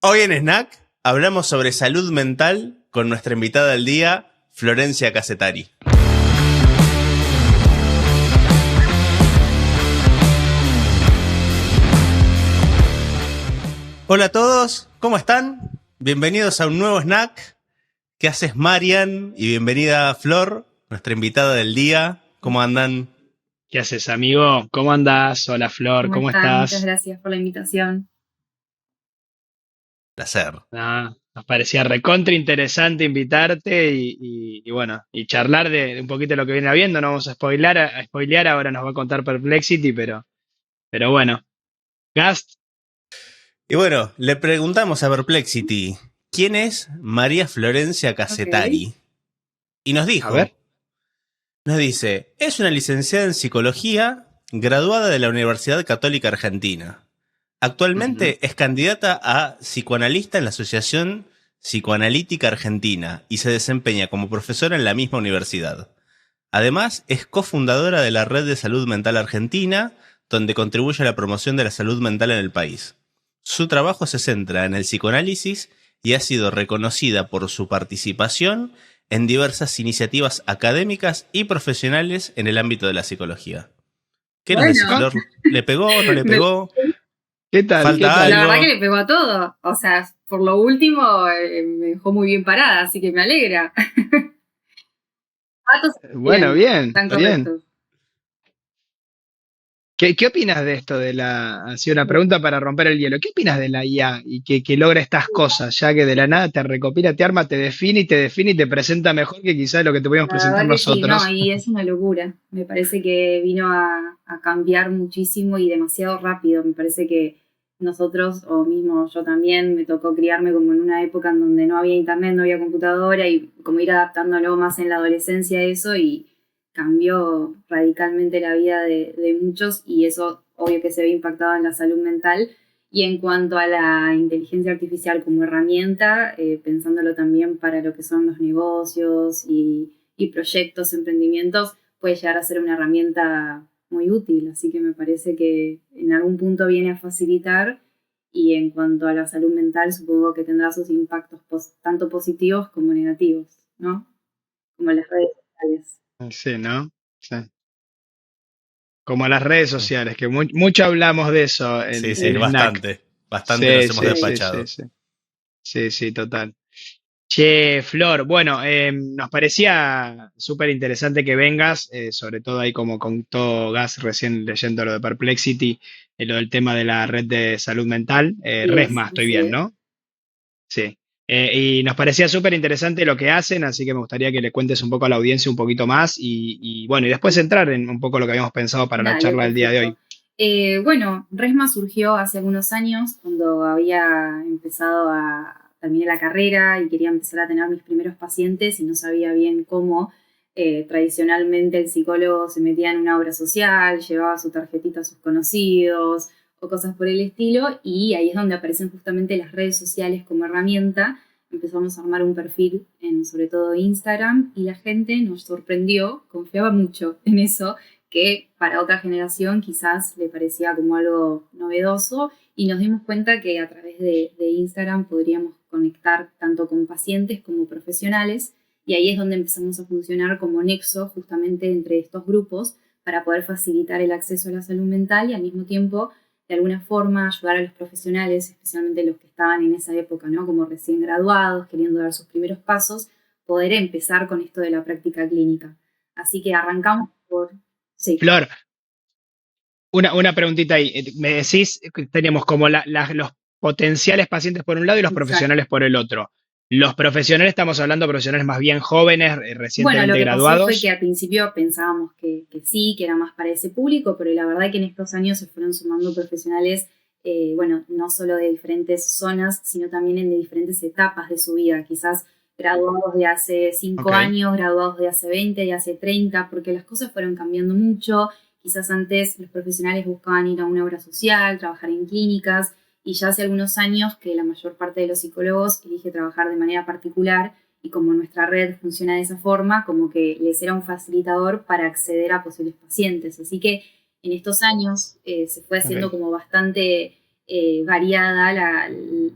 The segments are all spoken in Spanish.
Hoy en Snack hablamos sobre salud mental con nuestra invitada del día, Florencia Casetari. Hola a todos, ¿cómo están? Bienvenidos a un nuevo Snack. ¿Qué haces, Marian? Y bienvenida, Flor, nuestra invitada del día. ¿Cómo andan? ¿Qué haces, amigo? ¿Cómo andás? Hola, Flor, ¿Cómo ¿cómo están? Muchas estás? gracias por la invitación. Placer. Nos parecía recontra interesante invitarte y bueno, y charlar de un poquito de lo que viene habiendo. No vamos a spoilear, ahora nos va a contar Perplexity, pero bueno. Gast, Y bueno, le preguntamos a Perplexity, ¿quién es María Florencia Ok. Casetari? Y nos a ver. dijo, nos dice, es una licenciada en psicología, graduada de la Universidad Católica Argentina. Ujú. Actualmente es candidata a psicoanalista en la Asociación Psicoanalítica Argentina y se desempeña como profesora en la misma universidad. Además, es cofundadora de la Red de Salud Mental Argentina, donde contribuye a la promoción de la salud mental en el país. Su trabajo se centra en el psicoanálisis y ha sido reconocida por su participación en diversas iniciativas académicas y profesionales en el ámbito de la psicología. ¿Qué nos decís, Bueno, ¿Con- Flor? ¿Le pegó? ¿No le me- pegó? ¿Qué tal? ¿Qué ¿Falta la tal? verdad que algo? le pegó a todo. O sea, por lo último, me dejó muy bien parada, así que me alegra. Datos Bueno, bien, bien, están bien. correctos. ¿Qué opinas de esto así una pregunta para romper el hielo? ¿Qué opinas de la IA y que logra estas cosas, ya que de la nada te recopila, te arma, te define y te presenta mejor que quizás lo que te podíamos La presentar verdad que sí, no, nosotros? y es una locura. Me parece que vino a cambiar muchísimo y demasiado rápido. Me parece que nosotros, o mismo yo también, me tocó criarme como en una época en donde no había internet, no había computadora y como ir adaptándolo más en la adolescencia a eso y cambió radicalmente la vida de muchos y eso obvio que se ve impactado en la salud mental. Y en cuanto a la inteligencia artificial como herramienta, pensándolo también para lo que son los negocios y proyectos, emprendimientos, puede llegar a ser una herramienta muy útil. Así que me parece que en algún punto viene a facilitar y en cuanto a la salud mental, supongo que tendrá sus impactos tanto positivos como negativos, ¿no? Como las redes sociales. Sí, ¿no? Sí. Como las redes sociales, que mucho hablamos de eso Sí, sí, en Snack. bastante. Bastante nos Sí, hemos sí, Sí. sí, sí, despachado. sí. Sí, sí, total. Che, Flor, bueno, nos parecía súper interesante que vengas, sobre todo ahí como con todo Gas recién leyendo lo de Perplexity, lo del tema de la red de salud mental. Resma, estoy Así bien, es. ¿no? Sí. Y nos parecía súper interesante lo que hacen, así que me gustaría que le cuentes un poco a la audiencia un poquito más y bueno, y después entrar en un poco lo que habíamos pensado para la Dale, charla del día de perfecto. hoy. Bueno, Resma surgió hace algunos años cuando había empezado a terminar la carrera y quería empezar a tener mis primeros pacientes y no sabía bien cómo. Tradicionalmente el psicólogo se metía en una obra social, llevaba su tarjetita a sus conocidos o cosas por el estilo y ahí es donde aparecen justamente las redes sociales como herramienta. Empezamos a armar un perfil en sobre todo Instagram y la gente nos sorprendió, confiaba mucho en eso que para otra generación quizás le parecía como algo novedoso y nos dimos cuenta que a través de Instagram podríamos conectar tanto con pacientes como profesionales y ahí es donde empezamos a funcionar como nexo justamente entre estos grupos para poder facilitar el acceso a la salud mental y al mismo tiempo de alguna forma ayudar a los profesionales, especialmente los que estaban en esa época, ¿no? Como recién graduados, queriendo dar sus primeros pasos, poder empezar con esto de la práctica clínica. Así que arrancamos por. Sí, Flor, una preguntita ahí. Me decís que teníamos como los potenciales pacientes por un lado y los exacto. profesionales por el otro. Los profesionales, estamos hablando de profesionales más bien jóvenes, Bueno, lo recientemente que pasó fue que graduados. al principio pensábamos que sí, que era más para ese público, pero la verdad que en estos años se fueron sumando profesionales, bueno, no solo de diferentes zonas, sino también de diferentes etapas de su vida, quizás graduados de hace Ok, 5 años, graduados de hace 20, de hace 30, porque las cosas fueron cambiando mucho. Quizás antes los profesionales buscaban ir a una obra social, trabajar en clínicas, y ya hace algunos años que la mayor parte de los psicólogos elige trabajar de manera particular y como nuestra red funciona de esa forma, como que les era un facilitador para acceder a posibles pacientes. Así que en estos años se fue haciendo ok. como bastante variada,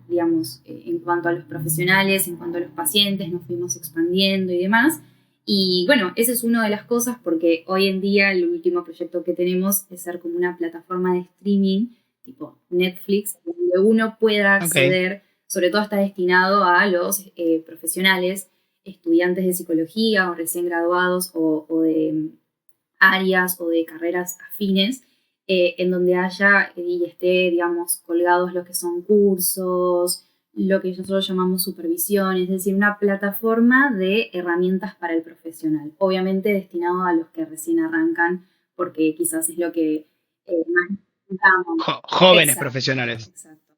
digamos, en cuanto a los profesionales, en cuanto a los pacientes, nos fuimos expandiendo y demás. Y bueno, esa es una de las cosas porque hoy en día el último proyecto que tenemos es ser como una plataforma de streaming tipo Netflix, donde uno pueda acceder, sobre todo está destinado a los profesionales, estudiantes de psicología o recién graduados o de áreas o de carreras afines, en donde haya y esté, digamos, colgados lo que son cursos, lo que nosotros llamamos supervisión, es decir, una plataforma de herramientas para el profesional, obviamente destinado a los que recién arrancan, porque quizás es lo que más necesitamos. Jóvenes Exacto, profesionales. exacto.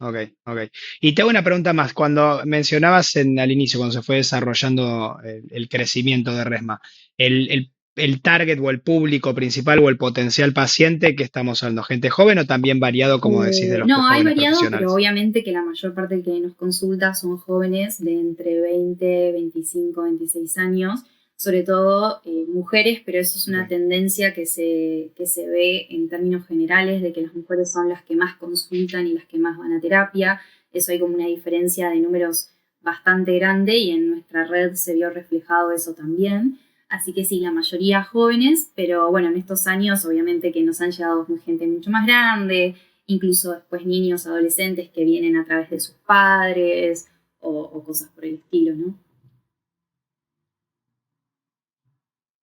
Ok. Y te hago una pregunta más. Cuando mencionabas al inicio, cuando se fue desarrollando el crecimiento de Resma, el target o el público principal o el potencial paciente, ¿qué estamos hablando? ¿Gente joven o también variado, como decís, de los No, hay jóvenes variado, pero profesionales? obviamente que la mayor parte que nos consulta son jóvenes de entre 20, 25, 26 años, sobre todo mujeres, pero eso es una tendencia que se ve en términos generales, de que las mujeres son las que más consultan y las que más van a terapia. Eso hay como una diferencia de números bastante grande y en nuestra red se vio reflejado eso también. Así que sí, la mayoría jóvenes, pero bueno, en estos años obviamente que nos han llegado gente mucho más grande, incluso después niños, adolescentes que vienen a través de sus padres o cosas por el estilo, ¿no?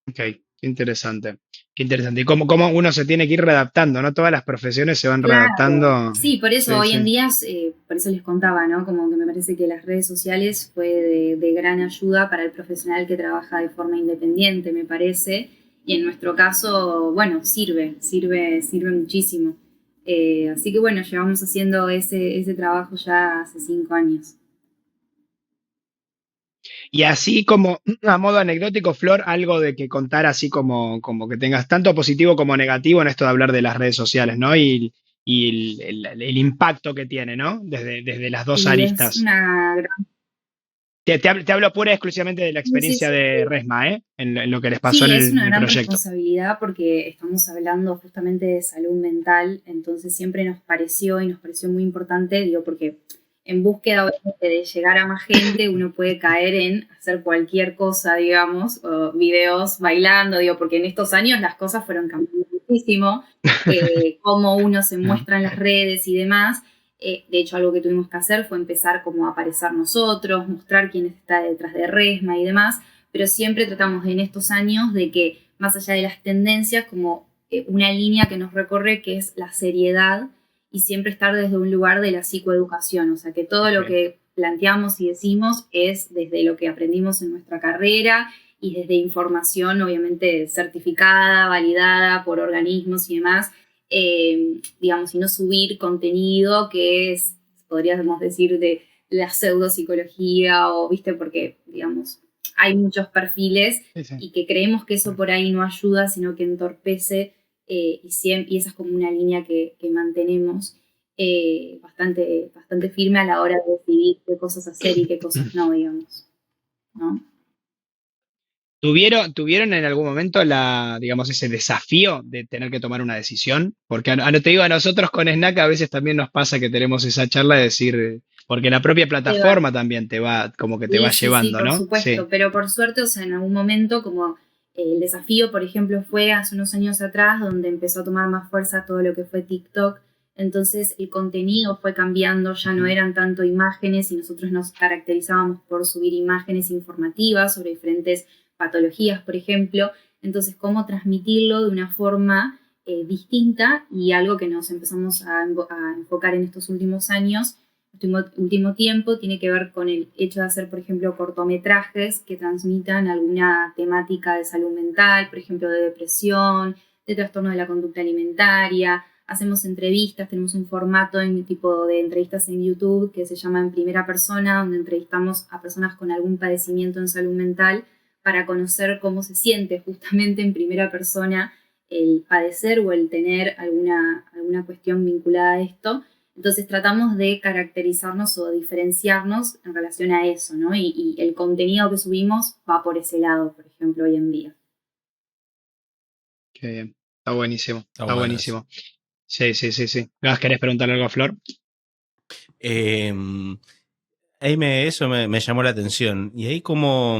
Ok, qué interesante. Qué interesante. Y cómo uno se tiene que ir readaptando, ¿no? Todas las profesiones se van Claro, readaptando. sí, por eso Sí, hoy en sí. día, por eso les contaba, ¿no? Como que me parece que las redes sociales fue de gran ayuda para el profesional que trabaja de forma independiente, me parece, y en nuestro caso, bueno, sirve muchísimo. Así que bueno, llevamos haciendo ese trabajo ya hace 5 años. Y así como a modo anecdótico, Flor, algo de que contar así como que tengas tanto positivo como negativo en esto de hablar de las redes sociales, ¿no? Y el impacto que tiene, ¿no? Desde las dos Y es aristas. una gran... Te hablo pura y exclusivamente de la Sí, sí, experiencia sí. de Resma, ¿eh? En lo que les pasó Sí, en es una el gran proyecto. responsabilidad porque estamos hablando justamente de salud mental, entonces siempre nos pareció muy importante, digo, porque en búsqueda obviamente de llegar a más gente uno puede caer en hacer cualquier cosa, digamos, o videos bailando, digo, porque en estos años las cosas fueron cambiando muchísimo, cómo uno se muestra en las redes y demás. De hecho, algo que tuvimos que hacer fue empezar como a aparecer nosotros, mostrar quién está detrás de Resma y demás, pero siempre tratamos en estos años de que, más allá de las tendencias, como una línea que nos recorre, que es la seriedad y siempre estar desde un lugar de la psicoeducación, o sea, que todo lo que planteamos y decimos es desde lo que aprendimos en nuestra carrera y desde información, obviamente, certificada, validada por organismos y demás, digamos, y no subir contenido que es, podríamos decir, de la pseudopsicología o, viste, porque, digamos, hay muchos perfiles Sí. y que creemos que eso por ahí no ayuda, sino que entorpece y esa es como una línea que mantenemos bastante firme a la hora de decidir qué cosas hacer y qué cosas no, digamos, ¿no? ¿Tuvieron en algún momento digamos, ese desafío de tener que tomar una decisión? Porque te digo, a nosotros con Snack a veces también nos pasa que tenemos esa charla de decir, porque la propia plataforma también te va, como que te va Sí, llevando, por ¿no? supuesto, Sí. pero por suerte, o sea, en algún momento como el desafío, por ejemplo, fue hace unos años atrás, donde empezó a tomar más fuerza todo lo que fue TikTok, entonces el contenido fue cambiando, ya no eran tanto imágenes y nosotros nos caracterizábamos por subir imágenes informativas sobre diferentes patologías, por ejemplo, entonces cómo transmitirlo de una forma distinta y algo que nos empezamos a enfocar en estos últimos años último tiempo tiene que ver con el hecho de hacer, por ejemplo, cortometrajes que transmitan alguna temática de salud mental, por ejemplo, de depresión, de trastorno de la conducta alimentaria. Hacemos entrevistas, tenemos un formato en tipo de entrevistas en YouTube que se llama En Primera Persona, donde entrevistamos a personas con algún padecimiento en salud mental para conocer cómo se siente justamente en primera persona el padecer o el tener alguna cuestión vinculada a esto. Entonces tratamos de caracterizarnos o diferenciarnos en relación a eso, ¿no? Y el contenido que subimos va por ese lado, por ejemplo, hoy en día. Qué bien. Está buenísimo. Está bueno buenísimo. Sí, sí, sí, sí. ¿Gas, querés preguntarle algo a Flor? Eh, ahí eso me llamó la atención. Y ahí como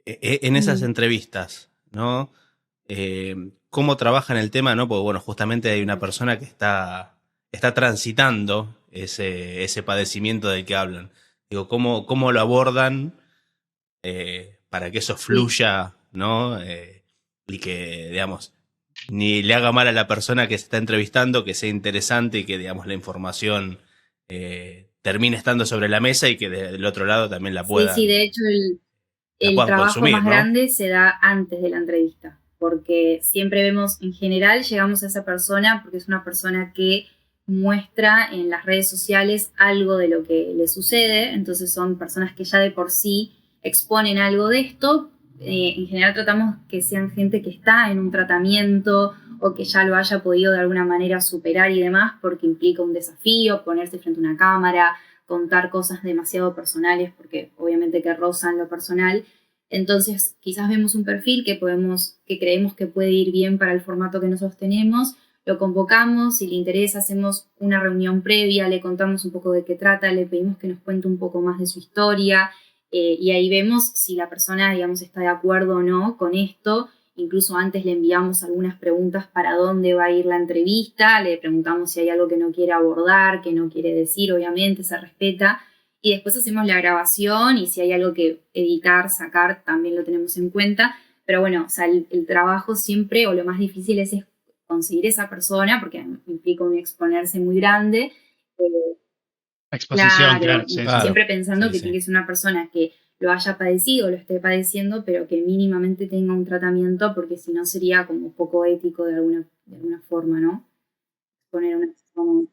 en esas Mm, entrevistas, ¿no? ¿Cómo trabajan el tema, no? Porque bueno, justamente hay una persona que está transitando ese padecimiento del que hablan. Digo, ¿cómo lo abordan para que eso sí. fluya, ¿no? Y que, digamos, ni le haga mal a la persona que se está entrevistando, que sea interesante y que, digamos, la información termine estando sobre la mesa y que del otro lado también Sí, sí, de hecho la el puedan trabajo consumir, más ¿no? grande se da antes de la entrevista, porque siempre vemos, en general, llegamos a esa persona porque es una persona que muestra en las redes sociales algo de lo que le sucede, entonces son personas que ya de por sí exponen algo de esto. En general tratamos que sean gente que está en un tratamiento o que ya lo haya podido de alguna manera superar y demás, porque implica un desafío, ponerse frente a una cámara, contar cosas demasiado personales, porque obviamente que rozan lo personal. Entonces, quizás vemos un perfil que creemos que puede ir bien para el formato que nosotros tenemos, lo convocamos, si le interesa, hacemos una reunión previa, le contamos un poco de qué trata, le pedimos que nos cuente un poco más de su historia, y ahí vemos si la persona, digamos, está de acuerdo o no con esto. Incluso antes le enviamos algunas preguntas para dónde va a ir la entrevista, le preguntamos si hay algo que no quiere abordar, que no quiere decir, obviamente se respeta, y después hacemos la grabación y si hay algo que editar, sacar, también lo tenemos en cuenta. Pero bueno, o sea, el trabajo siempre, o lo más difícil es conseguir esa persona, porque implica un exponerse muy grande. Eh, Exposición, claro, claro, y sí, sí. Claro, siempre pensando sí, que tiene sí. que ser una persona que lo haya padecido, lo esté padeciendo, pero que mínimamente tenga un tratamiento, porque si no sería como poco ético de alguna forma, ¿no? Poner a una persona.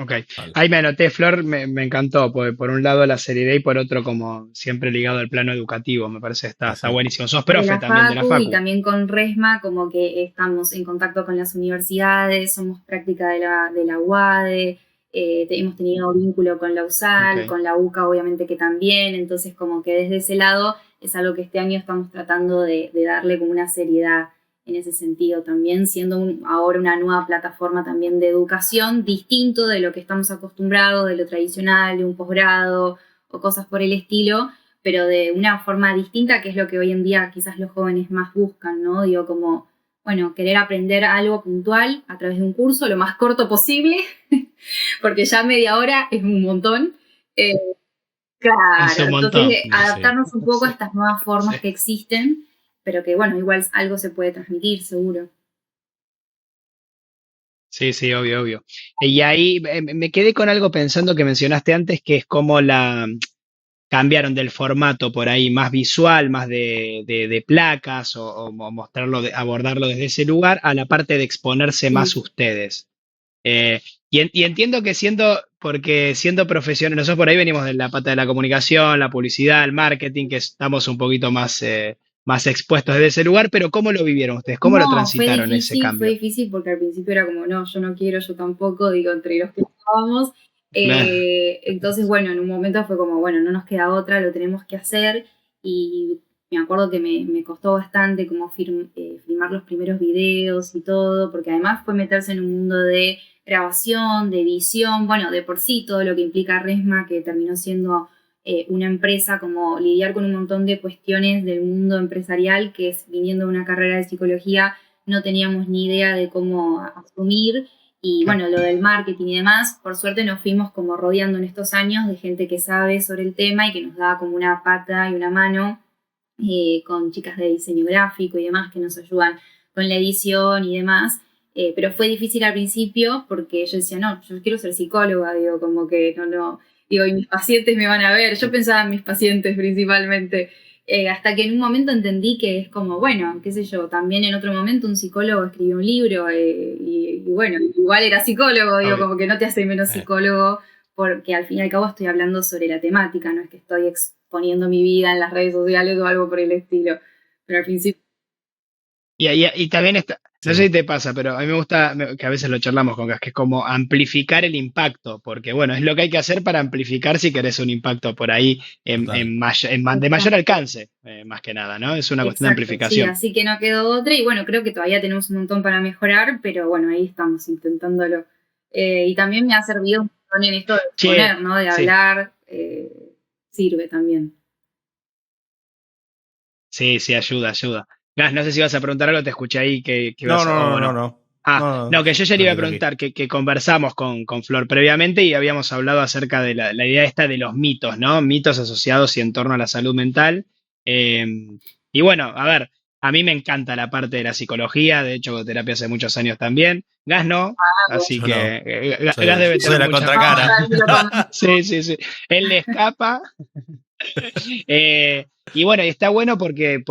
Ok. Vale. Ahí me anoté, Flor, me encantó, porque por un lado la seriedad y por otro como siempre ligado al plano educativo, me parece que está Ajá. buenísimo. Sos De profe la también de la Facu y Facu. también con Resma, como que estamos en contacto con las universidades, somos práctica de la UADE, hemos tenido vínculo con la USAL, Ok. con la UCA obviamente que también, entonces como que desde ese lado es algo que este año estamos tratando de darle como una seriedad en ese sentido también, siendo ahora una nueva plataforma también de educación, distinto de lo que estamos acostumbrados, de lo tradicional, de un posgrado o cosas por el estilo, pero de una forma distinta, que es lo que hoy en día quizás los jóvenes más buscan, ¿no? Digo, como, bueno, querer aprender algo puntual a través de un curso lo más corto posible, porque ya media hora es un montón. Eh, Es claro, un entonces montón. Sí. adaptarnos un poco a Sí, estas nuevas sí. formas que existen, pero que bueno, igual algo se puede transmitir, seguro. Sí, sí, obvio, obvio. Y ahí me quedé con algo pensando que mencionaste antes, que es como cambiaron del formato por ahí más visual, más de placas o mostrarlo, abordarlo desde ese lugar, a la parte de exponerse más Sí. ustedes. Y entiendo que porque siendo profesionales, nosotros por ahí venimos de la pata de la comunicación, la publicidad, el marketing, que estamos un poquito más expuestos desde ese lugar, pero ¿cómo lo vivieron ustedes? ¿Cómo lo No, transitaron ese fue cambio? difícil porque al principio era como, no, yo no quiero, yo tampoco, digo, entre los que estábamos. Entonces, bueno, en un momento fue como, bueno, no nos queda otra, lo tenemos que hacer. Y me acuerdo que me costó bastante como filmar los primeros videos y todo, porque además fue meterse en un mundo de grabación, de edición, bueno, de por sí todo lo que implica Resma, que terminó siendo una empresa, como lidiar con un montón de cuestiones del mundo empresarial, que es viniendo de una carrera de psicología, no teníamos ni idea de cómo asumir. Y Claro. bueno, lo del marketing y demás, por suerte nos fuimos como rodeando en estos años de gente que sabe sobre el tema y que nos daba como una pata y una mano, con chicas de diseño gráfico y demás que nos ayudan con la edición y demás. Pero fue difícil al principio porque yo decía, no, yo quiero ser psicóloga, digo, como que no, digo, y mis pacientes me van a ver. Yo pensaba en mis pacientes principalmente. Hasta que en un momento entendí que es como, bueno, qué sé yo, también en otro momento un psicólogo escribió un libro, y bueno, igual era psicólogo, digo, Obvio. como que no te hace menos psicólogo, porque al fin y al cabo estoy hablando sobre la temática, no es que estoy exponiendo mi vida en las redes sociales o algo por el estilo. Pero al principio Y también está, no sé Sí, si te pasa, pero a mí me gusta, que a veces lo charlamos con Gas, que es como amplificar el impacto, porque bueno, es lo que hay que hacer para amplificar si querés un impacto por ahí total. de mayor Exacto, alcance, más que nada, ¿no? Es una cuestión de exacto, sí, amplificación. así que no quedó otra y bueno, creo que todavía tenemos un montón para mejorar, pero bueno, ahí estamos intentándolo. Y también me ha servido un montón en esto de Che, exponer, ¿no? De sí, hablar, sirve también. sí, sí, ayuda, ayuda. Gas, no sé si vas a preguntar algo, te escuché ahí que No, ibas no, a, o no, no, no. no. Ah, No, no, no, que yo ya le iba a tranqui, tranqui. preguntar, que conversamos con Flor previamente y habíamos hablado acerca de la idea esta de los mitos, ¿no? Mitos asociados y en torno a la salud mental. Eh, y bueno, a ver, a mí me encanta la parte de la psicología, de hecho, hago terapia hace muchos años también. Gas no, Ah, bueno, así Yo que no. Gas debe Soy tener la muchas vamos más. a contracara. ver si lo convencemos. Sí, sí, sí. Él le escapa. Y bueno, y está bueno porque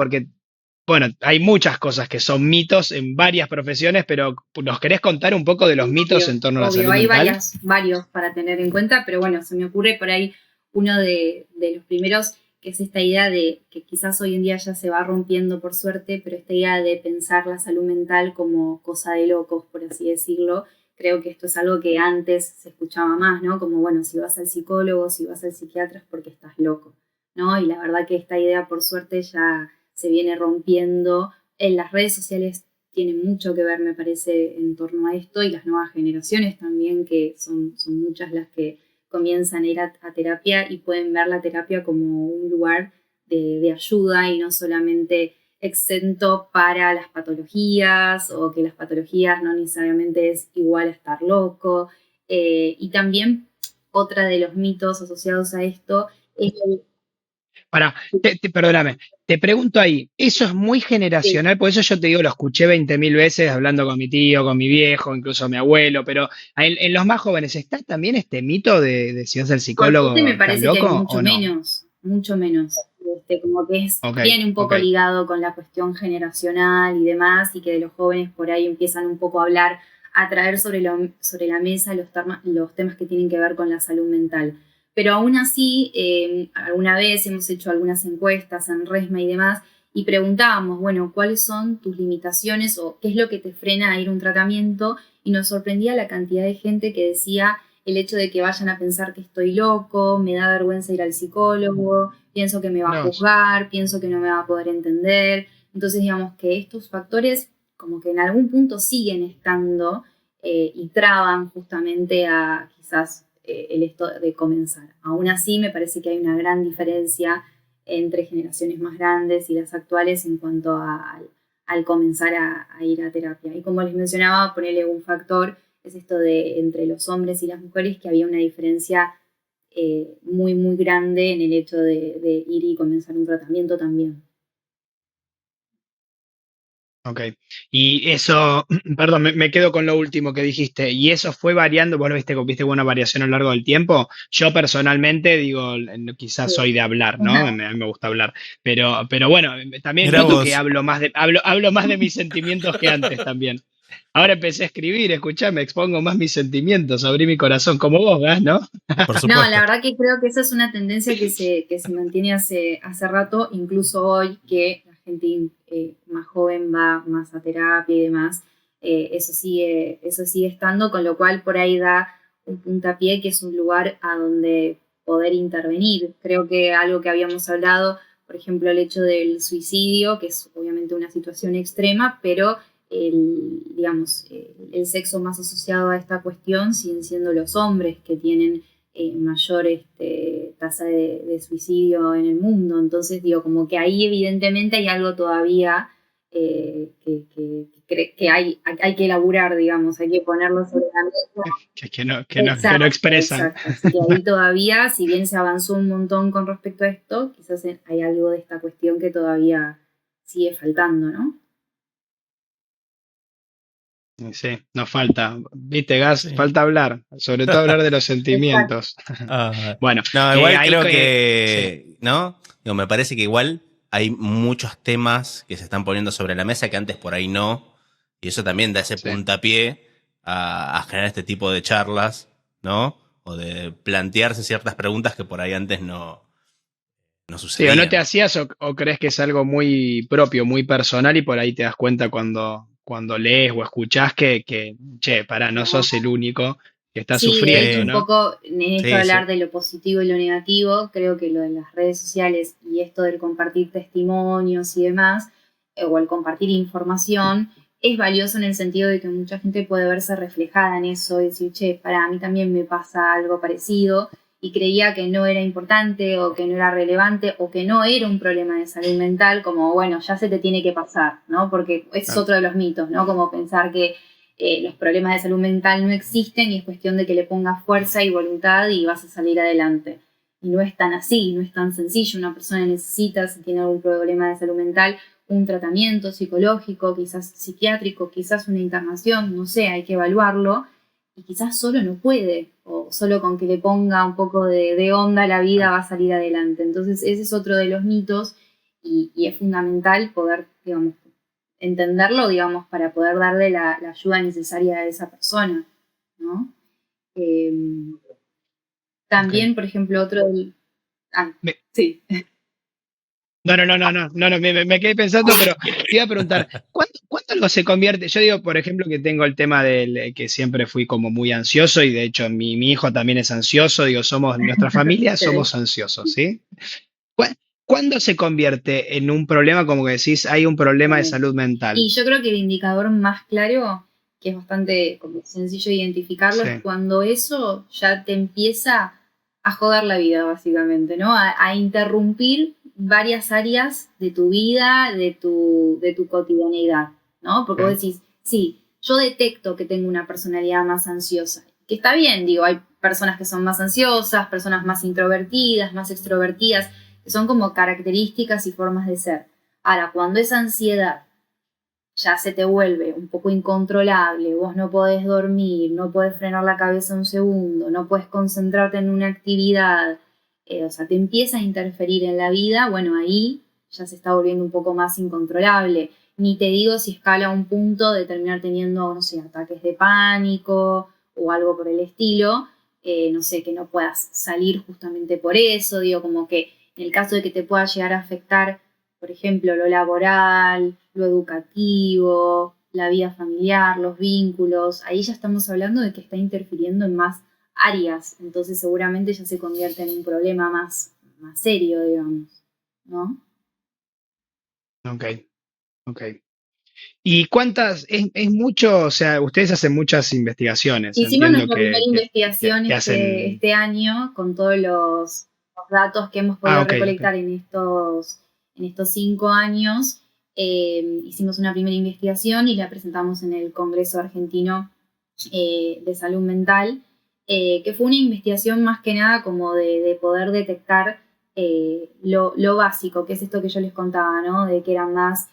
bueno, hay muchas cosas que son mitos en varias profesiones, pero ¿nos querés contar un poco de los mitos Obvio, en torno a la obvio, salud hay mental? varios para tener en cuenta, pero bueno, se me ocurre por ahí uno de los primeros, que es esta idea de que quizás hoy en día ya se va rompiendo por suerte, pero esta idea de pensar la salud mental como cosa de locos, por así decirlo. Creo que esto es algo que antes se escuchaba más, ¿no? Como, bueno, si vas al psicólogo, si vas al psiquiatra es porque estás loco, ¿no? Y la verdad que esta idea, por suerte, ya se viene rompiendo. En las redes sociales tiene mucho que ver, me parece, en torno a esto y las nuevas generaciones también, que son muchas las que comienzan a ir a terapia y pueden ver la terapia como un lugar de ayuda y no solamente exento para las patologías o que las patologías no necesariamente es igual a estar loco. Y también otra de los mitos asociados a esto es el... Para, perdóname, te pregunto ahí, eso es muy generacional, por eso yo te digo, lo escuché 20.000 veces hablando con mi tío, con mi viejo, incluso mi abuelo, pero en los más jóvenes, ¿está también este mito de si es el Por suerte psicólogo me estás parece que hay loco o no? mucho menos. Como que Ok, viene un ok. poco ligado con la cuestión generacional y demás, y que de los jóvenes por ahí empiezan un poco a hablar, a traer sobre la mesa los temas que tienen que ver con la salud mental. Pero aún así, alguna vez hemos hecho algunas encuestas en Resma y demás, y preguntábamos, bueno, ¿cuáles son tus limitaciones o qué es lo que te frena a ir a un tratamiento? Y nos sorprendía la cantidad de gente que decía el hecho de que vayan a pensar que estoy loco, me da vergüenza ir al psicólogo, pienso que me va a No, juzgar, pienso que no me va a poder entender. Entonces, digamos que estos factores como que en algún punto siguen estando y traban justamente a quizás el esto de comenzar. Aún así, me parece que hay una gran diferencia entre generaciones más grandes y las actuales en cuanto al comenzar a ir a terapia. Y como les mencionaba, ponerle un factor es esto de entre los hombres y las mujeres, que había una diferencia muy, muy grande en el hecho de ir y comenzar un tratamiento también. ok. Y eso, perdón, me quedo con lo último que dijiste. Y eso fue variando, vos lo viste buena variación a lo largo del tiempo. Yo personalmente digo, quizás soy de hablar, ¿no? A mí me gusta hablar. Pero bueno, también Mirá noto que vos, hablo más de mis sentimientos que antes también. Ahora empecé a escribir, escuchame, expongo más mis sentimientos, abrí mi corazón como vos, Gas, ¿no? por No, la supuesto. verdad que creo que esa es una tendencia que se mantiene hace rato, incluso hoy que la gente más joven va más a terapia y demás, eso sigue estando, con lo cual por ahí da un puntapié que es un lugar a donde poder intervenir. Creo que algo que habíamos hablado, por ejemplo, el hecho del suicidio, que es obviamente una situación extrema, pero digamos, el sexo más asociado a esta cuestión siguen siendo los hombres que tienen mayor tasa de suicidio en el mundo. Entonces, digo, como que ahí evidentemente hay algo todavía que hay que elaborar, digamos, hay que ponerlo sobre la mesa. Que no Exacto, expresan. exacto. Así que ahí todavía, si bien se avanzó un montón con respecto a esto, quizás hay algo de esta cuestión que todavía sigue faltando, ¿no? Sí, nos falta, viste, Gas, Sí. falta hablar, sobre todo hablar de los Exacto. sentimientos. Ah, Bueno, no, igual ahí, creo sí, que, ¿no? Digo, me parece que igual hay muchos temas que se están poniendo sobre la mesa que antes por ahí no. Y eso también da ese sí, puntapié a generar este tipo de charlas, ¿no? O de plantearse ciertas preguntas que por ahí antes no, no Sí, o no te sucedían. hacías o crees que es algo muy propio, muy personal y por ahí te das cuenta cuando lees o escuchás che, pará, no sos el único que está Sí, de hecho, sufriendo, Sí, un ¿no? poco en esto de sí, hablar sí. de lo positivo y lo negativo, creo que lo de las redes sociales y esto del compartir testimonios y demás, o el compartir información, es valioso en el sentido de que mucha gente puede verse reflejada en eso y decir, che, para mí también me pasa algo parecido y creía que no era importante o que no era relevante o que no era un problema de salud mental, como, bueno, ya se te tiene que pasar, ¿no? Porque ese es Claro, otro de los mitos, ¿no? Como pensar que los problemas de salud mental no existen y es cuestión de que le pongas fuerza y voluntad y vas a salir adelante. Y no es tan así, no es tan sencillo. Una persona necesita, si tiene algún problema de salud mental, un tratamiento psicológico, quizás psiquiátrico, quizás una internación, no sé, hay que evaluarlo. Y quizás solo no puede, o solo con que le ponga un poco de onda a la vida claro. va a salir adelante. Entonces, ese es otro de los mitos y es fundamental poder, digamos, entenderlo, digamos, para poder darle la ayuda necesaria a esa persona, ¿no? Eh, Ok. también, por ejemplo, otro... Ah, Me- sí. no, me quedé pensando, pero te iba a preguntar, ¿cuándo algo se convierte? Yo digo, por ejemplo, que tengo el tema del que siempre fui como muy ansioso y de hecho mi hijo también es ansioso, digo, nuestra familia Ok. somos ansiosos, ¿sí? ¿Cuá- ¿Cuándo se convierte en un problema como que decís, hay un problema de salud mental? Y yo creo que el indicador más claro, que es bastante como sencillo de identificarlo, Sí, es cuando eso ya te empieza a joder la vida, básicamente, ¿no? A interrumpir varias áreas de tu vida, de tu cotidianeidad, ¿no? Porque vos ok, decís, sí, yo detecto que tengo una personalidad más ansiosa, que está bien, digo, hay personas que son más ansiosas, personas más introvertidas, más extrovertidas, que son como características y formas de ser. Ahora, cuando esa ansiedad ya se te vuelve un poco incontrolable, vos no podés dormir, no podés frenar la cabeza un segundo, no podés concentrarte en una actividad, o sea, te empieza a interferir en la vida, bueno, ahí ya se está volviendo un poco más incontrolable. Ni te digo si escala a un punto de terminar teniendo, no sé, ataques de pánico o algo por el estilo, no sé, que no puedas salir justamente por eso, digo, como que en el caso de que te pueda llegar a afectar por ejemplo, lo laboral, lo educativo, la vida familiar, los vínculos, ahí ya estamos hablando de que está interfiriendo en más áreas, entonces seguramente ya se convierte en un problema más serio, digamos, ¿no? ok, ok. ¿Y es mucho, o sea, ustedes hacen muchas investigaciones, Hicimos entiendo nuestra primera investigación que este, hacen... este año con todos los datos que hemos Ah, podido ok, ok. recolectar en estos 5 años. Hicimos una primera investigación y la presentamos en el Congreso Argentino de Salud Mental, que fue una investigación más que nada como de poder detectar lo básico, que es esto que yo les contaba, ¿no? De que eran más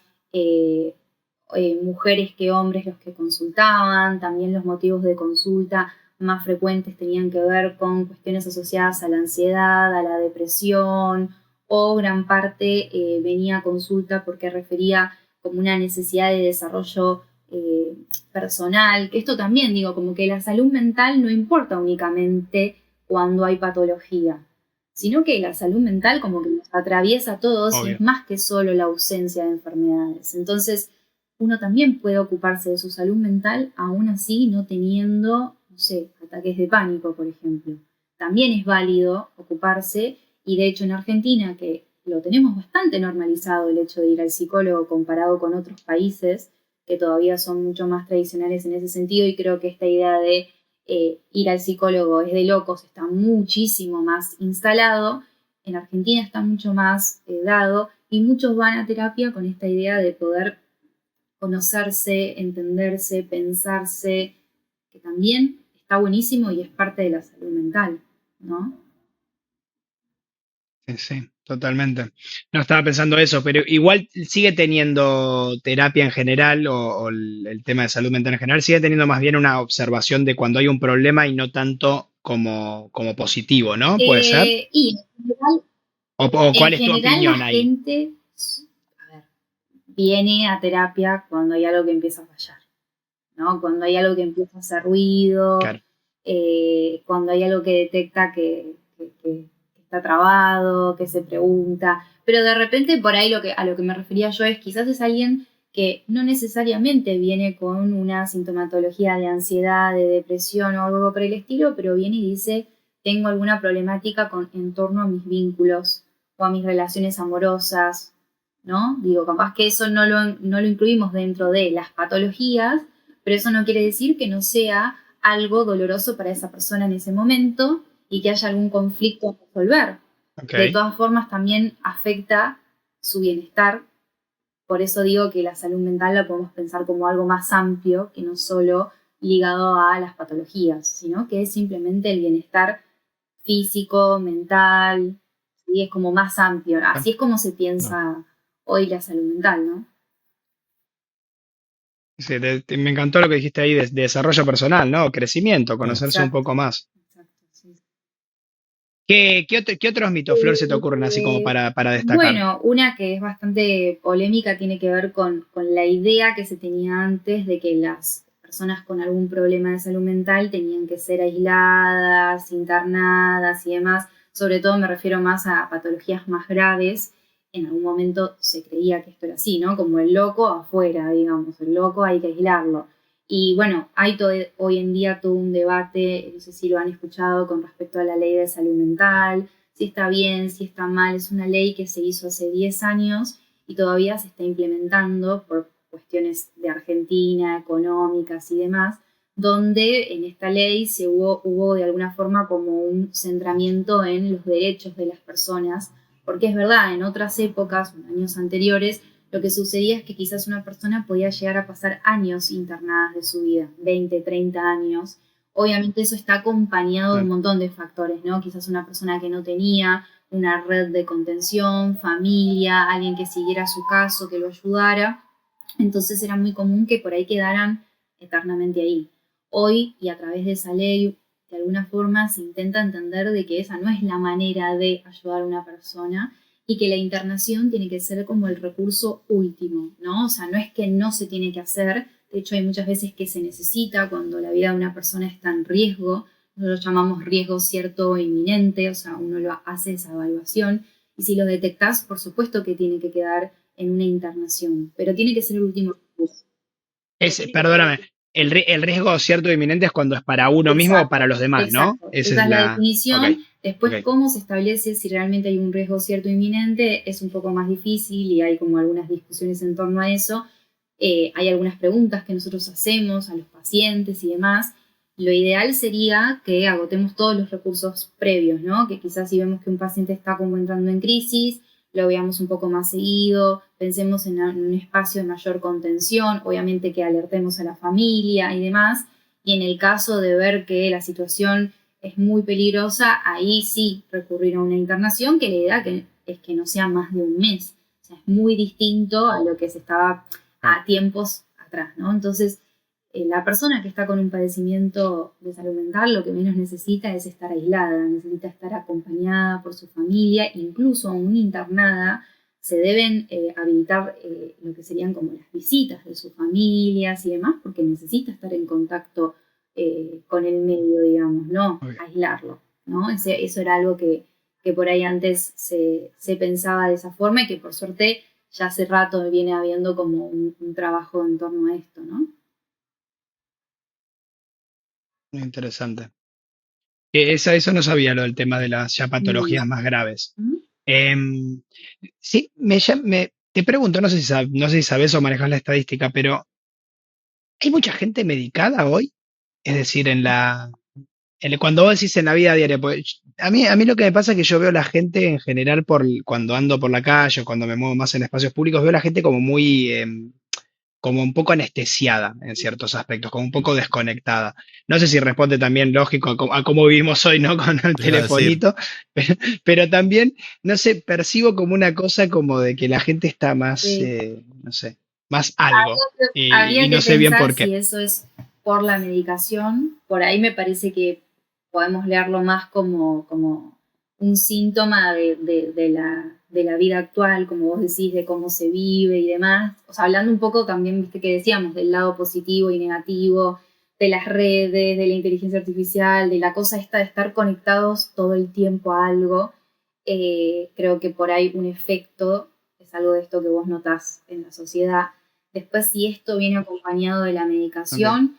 eh, mujeres que hombres los que consultaban, también los motivos de consulta más frecuentes tenían que ver con cuestiones asociadas a la ansiedad, a la depresión, o gran parte venía a consulta porque refería como una necesidad de desarrollo personal, que esto también digo, como que la salud mental no importa únicamente cuando hay patología, sino que la salud mental como que nos atraviesa a todos y es Obvio. más que solo la ausencia de enfermedades. Entonces, uno también puede ocuparse de su salud mental, aún así no teniendo, no sé, ataques de pánico, por ejemplo. También es válido ocuparse, y de hecho en Argentina, que lo tenemos bastante normalizado el hecho de ir al psicólogo comparado con otros países que todavía son mucho más tradicionales en ese sentido, y creo que esta idea de ir al psicólogo es de locos está muchísimo más instalado. En Argentina está mucho más dado y muchos van a terapia con esta idea de poder conocerse, entenderse, pensarse, que también está buenísimo y es parte de la salud mental, ¿no? Sí, sí, totalmente. No estaba pensando eso, pero igual sigue teniendo terapia en general o el tema de salud mental en general, sigue teniendo más bien una observación de cuando hay un problema y no tanto como positivo, ¿no? ¿Puede ser? Y O en cuál es tu general la opinión ahí? gente, a ver, viene a terapia cuando hay algo que empieza a fallar, ¿no? Cuando hay algo que empieza a hacer ruido, Claro, cuando hay algo que detecta que está está trabado, que se pregunta, pero de repente por ahí a lo que me refería yo es quizás es alguien que no necesariamente viene con una sintomatología de ansiedad, de depresión o algo por el estilo, pero viene y dice, tengo alguna problemática en torno a mis vínculos o a mis relaciones amorosas, ¿no? Digo, capaz que eso no lo incluimos dentro de las patologías, pero eso no quiere decir que no sea algo doloroso para esa persona en ese momento y que haya algún conflicto a resolver. De Ok. todas formas, también afecta su bienestar. Por eso digo que la salud mental la podemos pensar como algo más amplio que no solo ligado a las patologías, sino que es simplemente el bienestar físico, mental, ¿sí? Es como más amplio. Así es como se piensa hoy la salud mental, ¿no? Sí, me encantó lo que dijiste ahí de desarrollo personal, ¿no? Crecimiento, conocerse un Exacto, poco más. exacto, sí. ¿Qué otros mitos, Flor, se te ocurren así como para destacar? Bueno, una que es bastante polémica tiene que ver con la idea que se tenía antes de que las personas con algún problema de salud mental tenían que ser aisladas, internadas y demás. Sobre todo me refiero más a patologías más graves. En algún momento se creía que esto era así, ¿no? Como el loco afuera, digamos, el loco hay que aislarlo. Y bueno, hay hoy en día todo un debate, no sé si lo han escuchado, con respecto a la ley de salud mental, si está bien, si está mal. Es una ley que se hizo hace 10 años y todavía se está implementando por cuestiones de Argentina, económicas y demás, donde en esta ley hubo de alguna forma como un centramiento en los derechos de las personas, porque es verdad, en otras épocas, en años anteriores, lo que sucedía es que quizás una persona podía llegar a pasar años internadas de su vida, 20, 30 años. Obviamente eso está acompañado de un Claro. montón de factores, ¿no? Quizás una persona que no tenía una red de contención, familia, alguien que siguiera su caso, que lo ayudara. Entonces era muy común que por ahí quedaran eternamente ahí. Hoy, y a través de esa ley, de alguna forma se intenta entender de que esa no es la manera de ayudar a una persona y que la internación tiene que ser como el recurso último, ¿no? O sea, no es que no se tiene que hacer, de hecho hay muchas veces que se necesita cuando la vida de una persona está en riesgo, nosotros llamamos riesgo cierto o inminente, o sea, uno lo hace esa evaluación y si lo detectás, por supuesto que tiene que quedar en una internación, pero tiene que ser el último recurso. Perdóname, el riesgo cierto e inminente es cuando es para uno mismo o para Exacto, los demás, ¿no? exacto. Esa Esa es es la la. Ok, definición. Después, ok. cómo se establece si realmente hay un riesgo cierto e inminente es un poco más difícil y hay como algunas discusiones en torno a eso. Hay algunas preguntas que nosotros hacemos a los pacientes y demás. Lo ideal sería que agotemos todos los recursos previos, ¿no? Que quizás si vemos que un paciente está como entrando en crisis, lo veamos un poco más seguido, pensemos en un espacio de mayor contención, obviamente que alertemos a la familia y demás. Y en el caso de ver que la situación es muy peligrosa, ahí sí recurrir a una internación, que la idea es que no sea más de un mes. O sea, es muy distinto a lo que se estaba a tiempos atrás, ¿no? Entonces, la persona que está con un padecimiento de salud mental lo que menos necesita es estar aislada, necesita estar acompañada por su familia, incluso aún internada, se deben habilitar lo que serían como las visitas de sus familias y demás, porque necesita estar en contacto con el medio, digamos, no Ok. aislarlo, ¿no? Eso era algo que por ahí antes se pensaba de esa forma y que por suerte ya hace rato viene habiendo como un trabajo en torno a esto, ¿no? Interesante. Eso no sabía lo del tema de las ya Mm. patologías más graves. ¿Mm? Em, sí, te pregunto, no sé si sabes o manejas la estadística, pero ¿hay mucha gente medicada hoy? Es decir, cuando vos decís en la vida diaria, pues, a mí lo que me pasa es que yo veo a la gente en general cuando ando por la calle o cuando me muevo más en espacios públicos, veo a la gente como muy, como un poco anestesiada en ciertos aspectos, como un poco desconectada. No sé si responde también lógico a cómo vivimos hoy, ¿no? Con el Te iba a decir. telefonito, pero también, no sé, percibo como una cosa como de que la gente está más, Sí. no sé, más algo, y Habría que no sé bien pensar por si qué. eso es por la medicación. Por ahí me parece que podemos leerlo más como un síntoma de la vida actual, como vos decís, de cómo se vive y demás. O sea, hablando un poco también, viste que decíamos, del lado positivo y negativo, de las redes, de la inteligencia artificial, de la cosa esta de estar conectados todo el tiempo a algo. Creo que por ahí un efecto es algo de esto que vos notás en la sociedad. Después, si esto viene acompañado de la Ok. medicación,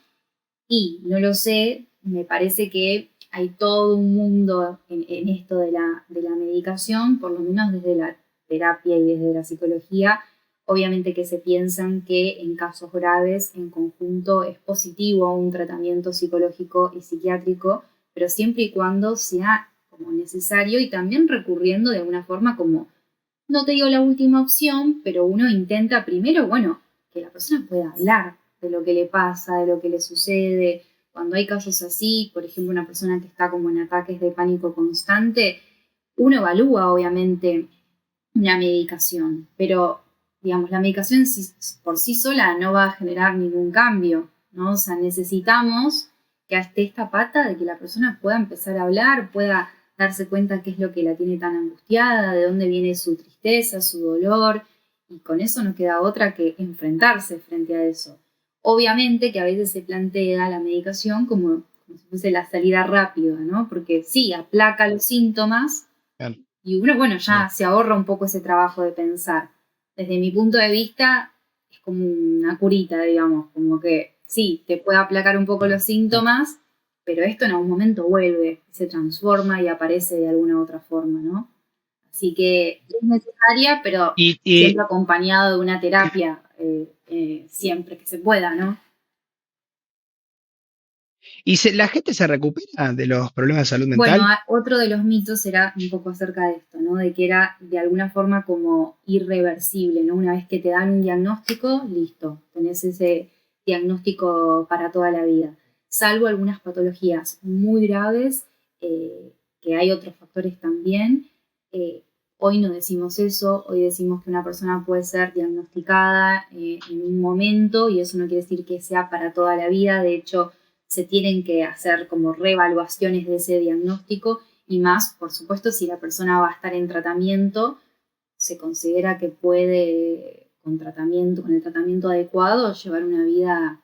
y no lo sé, me parece que hay todo un mundo en esto de la medicación, por lo menos desde la terapia y desde la psicología. Obviamente que se piensan que en casos graves, en conjunto, es positivo un tratamiento psicológico y psiquiátrico, pero siempre y cuando sea como necesario y también recurriendo de alguna forma como, no te digo la última opción, pero uno intenta primero, bueno, que la persona pueda hablar de lo que le pasa, de lo que le sucede. Cuando hay casos así, por ejemplo, una persona que está como en ataques de pánico constante, uno evalúa obviamente una medicación, pero digamos, la medicación por sí sola no va a generar ningún cambio, ¿no? O sea, necesitamos que esté esta pata de que la persona pueda empezar a hablar, pueda darse cuenta qué es lo que la tiene tan angustiada, de dónde viene su tristeza, su dolor, y con eso no queda otra que enfrentarse frente a eso. Obviamente que a veces se plantea la medicación como si fuese la salida rápida, ¿no? Porque sí, aplaca los síntomas, Claro. y uno, bueno, Sí. ya se ahorra un poco ese trabajo de pensar. Desde mi punto de vista, es como una curita, digamos, como que sí, te puede aplacar un poco Claro. los síntomas, pero esto en algún momento vuelve, se transforma y aparece de alguna otra forma, ¿no? Así que es necesaria, pero Y siempre acompañado de una terapia, siempre que se pueda, ¿no? la gente se recupera de los problemas de salud Bueno, mental. otro de los mitos era un poco acerca de esto, ¿no? De que era de alguna forma como irreversible, ¿no? Una vez que te dan un diagnóstico, listo, tenés ese diagnóstico para toda la vida. Salvo algunas patologías muy graves, que hay otros factores también. eh, Hoy no decimos eso, hoy decimos que una persona puede ser diagnosticada en un momento y eso no quiere decir que sea para toda la vida. De hecho, se tienen que hacer como reevaluaciones de ese diagnóstico y más, por supuesto, si la persona va a estar en tratamiento, se considera que puede, con tratamiento, con el tratamiento adecuado, llevar una vida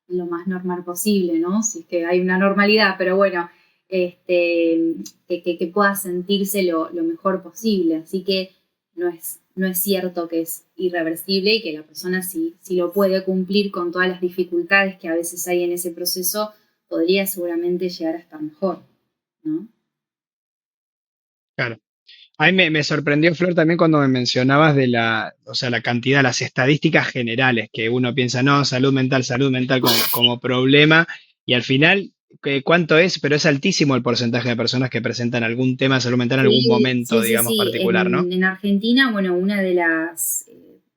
lo más normal posible, ¿no? Si es que hay una normalidad, pero bueno, que pueda sentirse lo mejor posible. Así que no es cierto que es irreversible y que la persona si lo puede cumplir con todas las dificultades que a veces hay en ese proceso, podría seguramente llegar a estar mejor, ¿no? Claro. A mí me sorprendió, Flor, también cuando me mencionabas de o sea, la cantidad, las estadísticas generales, que uno piensa, no, salud mental como problema, y al final, ¿cuánto es? Pero es altísimo el porcentaje de personas que presentan algún tema de salud mental en algún Sí, momento, sí, sí, digamos, sí. particular, ¿no? En Argentina, bueno, una de las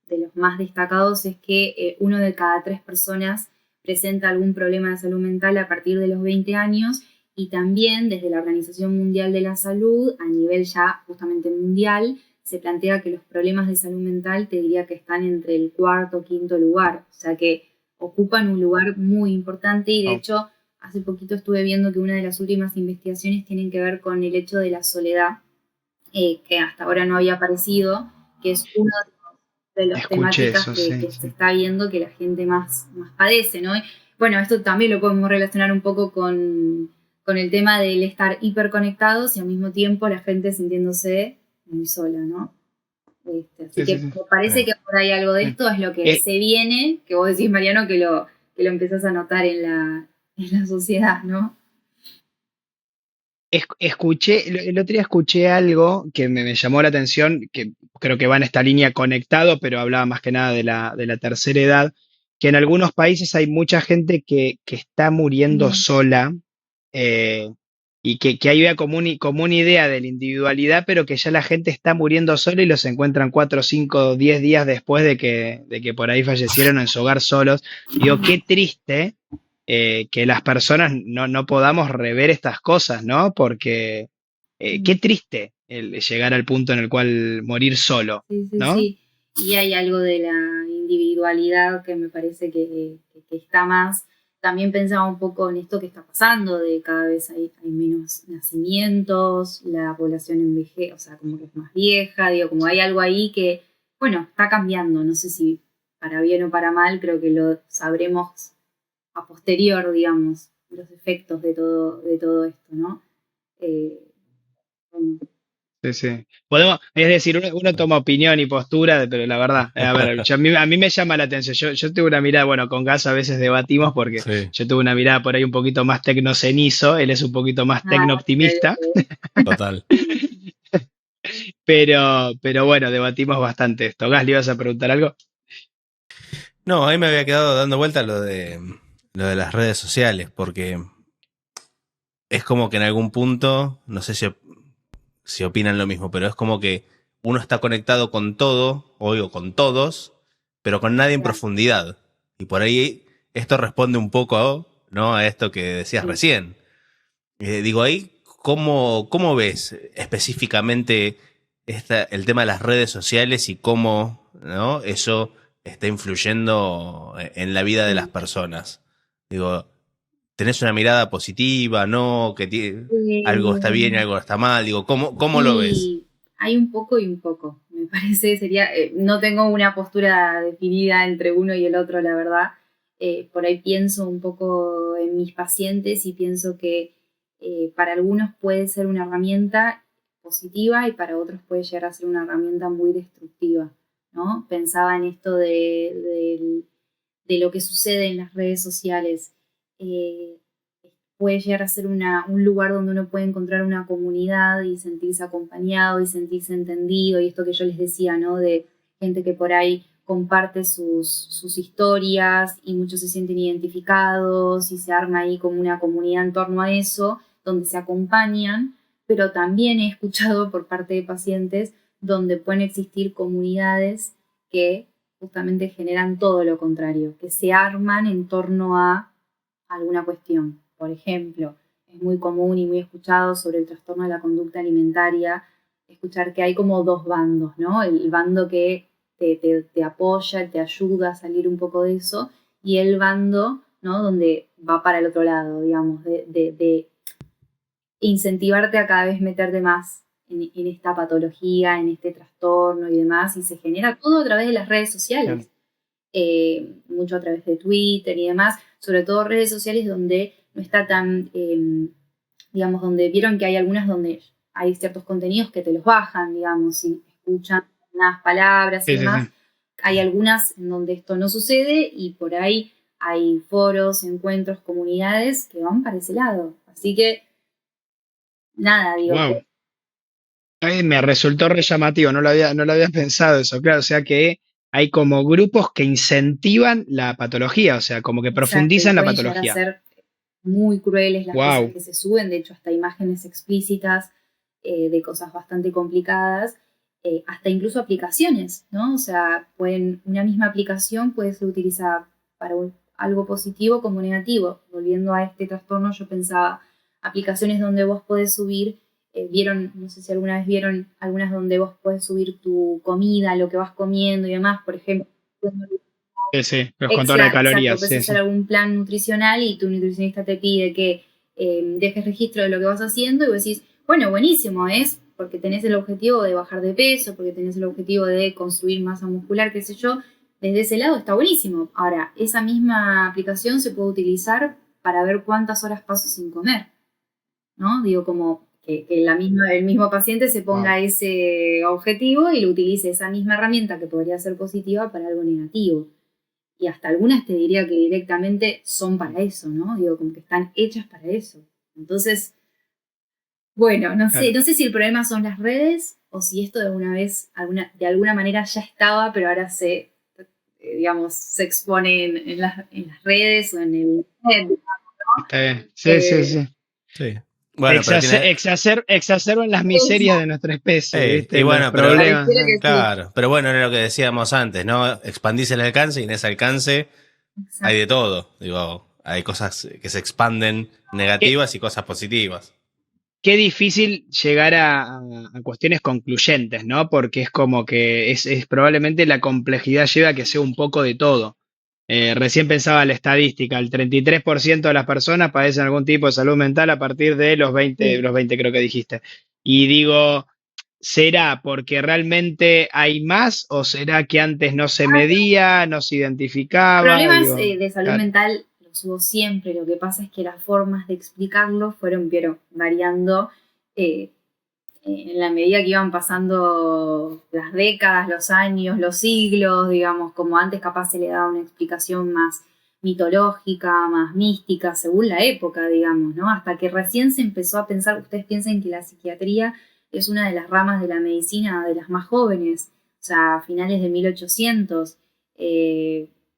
de los más destacados es que uno de cada tres personas presenta algún problema de salud mental a partir de los 20 años y también desde la Organización Mundial de la Salud, a nivel ya justamente mundial, se plantea que los problemas de salud mental te diría que están entre el cuarto o quinto lugar, o sea que ocupan un lugar muy importante y de Oh, hecho hace poquito estuve viendo que una de las últimas investigaciones tienen que ver con el hecho de la soledad, que hasta ahora no había aparecido, que es una de las escuché temáticas eso, sí, que se sí. está viendo que la gente más padece, ¿no? Y bueno, esto también lo podemos relacionar un poco con el tema del estar hiperconectados y al mismo tiempo la gente sintiéndose muy sola, ¿no? Así Sí, sí, que sí. me parece Sí. que por ahí algo de Sí. esto es lo que Eh, se viene, que vos decís, Mariano, que lo empezás a notar en la sociedad, ¿no? escuché, el otro día escuché algo que me llamó la atención, que creo que va en esta línea conectado, pero hablaba más que nada de la tercera edad, que en algunos países hay mucha gente que está muriendo Ujú. sola, eh, y que hay una como una idea de la individualidad, pero que ya la gente está muriendo sola y los encuentran 4, 5, 10 días después de que por ahí fallecieron en su hogar solos. Digo, qué triste, que las personas no podamos rever estas cosas, ¿no? Porque qué triste el llegar al punto en el cual morir solo, Sí, sí, ¿no? sí. Y hay algo de la individualidad que me parece que está más. También pensaba un poco en esto que está pasando, de cada vez hay menos nacimientos, la población envejece, o sea, como que es más vieja, digo, como hay algo ahí que, bueno, está cambiando, no sé si para bien o para mal, creo que lo sabremos a posterior, digamos, los efectos de todo esto, ¿no? Eh, bueno, Sí. Es decir, uno toma opinión y postura, pero la verdad, a ver, a mí me llama la atención. Yo tuve una mirada, bueno, con Gas a veces debatimos porque Sí, yo tuve una mirada por ahí un poquito más tecno-cenizo, él es un poquito más Ah, tecno-optimista, ok. total. pero bueno, debatimos bastante esto. Gas, ¿le ibas a preguntar algo? No, ahí me había quedado dando vuelta lo de las redes sociales, porque es como que en algún punto, no sé si opinan lo mismo, pero es como que uno está conectado con todo, o con todos, pero con nadie en Claro, profundidad. Y por ahí esto responde un poco ¿no? A esto que decías sí. recién. Digo, ahí, ¿cómo ves específicamente el tema de las redes sociales y cómo, ¿no? Eso está influyendo en la vida de las Mm. personas? Digo, ¿tenés una mirada positiva, no? Algo está bien y Eh, algo está mal. Digo, ¿cómo lo ves? y hay un poco y un poco, me parece, no tengo una postura definida entre uno y el otro, la verdad. Por ahí pienso un poco en mis pacientes y pienso que para algunos puede ser una herramienta positiva y para otros puede llegar a ser una herramienta muy destructiva, ¿no? Pensaba en esto de lo que sucede en las redes sociales. Eh, Puede llegar a ser un lugar donde uno puede encontrar una comunidad y sentirse acompañado y sentirse entendido, y esto que yo les decía, ¿no? De gente que por ahí comparte sus historias y muchos se sienten identificados y se arma ahí como una comunidad en torno a eso, donde se acompañan, pero también he escuchado por parte de pacientes donde pueden existir comunidades que justamente generan todo lo contrario, que se arman en torno a alguna cuestión. Por ejemplo, es muy común y muy escuchado sobre el trastorno de la conducta alimentaria, escuchar que hay como dos bandos, ¿no? El bando que te apoya, te ayuda a salir un poco de eso, y el bando, ¿no? Donde va para el otro lado, digamos, de incentivarte a cada vez meterte más en esta patología, en este trastorno y demás, y se genera todo a través de las redes Claro. sociales, mucho a través de Twitter y demás, sobre todo redes sociales donde no está tan, digamos, donde vieron que hay algunas donde hay ciertos contenidos que te los bajan, digamos, y escuchan unas palabras y Sí, sí, demás. sí. Hay algunas en donde esto no sucede y por ahí hay foros, encuentros, comunidades que van para ese lado. Así que, nada, digo, Wow. Me resultó re llamativo, no lo había pensado eso, claro, o sea que hay como grupos que incentivan la patología, o sea, como que exacto, y profundizan la pueden llegar a patología. ser muy crueles las cosas Wow. que se suben, de hecho hasta imágenes explícitas de cosas bastante complicadas, hasta incluso aplicaciones, ¿no? O sea, una misma aplicación puede ser utilizada para algo positivo como negativo. Volviendo a este trastorno, yo pensaba aplicaciones donde vos podés subir, no sé si alguna vez vieron algunas donde vos podés subir tu comida, lo que vas comiendo y demás, por ejemplo. Sí, sí, los contadores de Exacto, calorías, puedes sí, hacer sí. algún plan nutricional y tu nutricionista te pide que dejes registro de lo que vas haciendo y vos decís, bueno, buenísimo, es porque tenés el objetivo de bajar de peso, porque tenés el objetivo de construir masa muscular, qué sé yo, desde ese lado está buenísimo. Ahora, esa misma aplicación se puede utilizar para ver cuántas horas paso sin comer, ¿no? Digo, como que el mismo paciente se Wow. ponga ese objetivo y lo utilice esa misma herramienta que podría ser positiva para algo negativo. Y hasta algunas te diría que directamente son para eso, ¿no? Digo, como que están hechas para eso. Entonces, bueno, Claro. no sé si el problema son las redes o si esto de alguna manera ya estaba, pero ahora digamos, se expone en las redes o en el internet. Está bien. Sí, sí, Eh, sí. Sí. Bueno, pero tiene. Exacerban las miserias de nuestra especie, Y ¿viste? Los bueno, pero problemas. pareciera que sí. claro, pero bueno, era lo que decíamos antes, ¿no? Expandís el alcance y en ese alcance hay de Exacto. todo. Digo, hay cosas que se expanden Qué, negativas y cosas positivas. qué difícil llegar a cuestiones concluyentes, ¿no? Porque es como que es probablemente la complejidad lleva a que sea un poco de todo. Recién pensaba la estadística, el 33% de las personas padecen algún tipo de salud mental a partir de Sí. los 20 creo que dijiste. Y digo, ¿será porque realmente hay más o será que antes no se medía, no se identificaba? Problemas Digo, de salud claro, mental los hubo siempre, lo que pasa es que las formas de explicarlo fueron variando eh, en la medida que iban pasando las décadas, los años, los siglos, digamos, como antes capaz se le daba una explicación más mitológica, más mística, según la época, digamos, ¿no? Hasta que recién se empezó a pensar, ustedes piensen que la psiquiatría es una de las ramas de la medicina de las más jóvenes, o sea, a finales de 1800.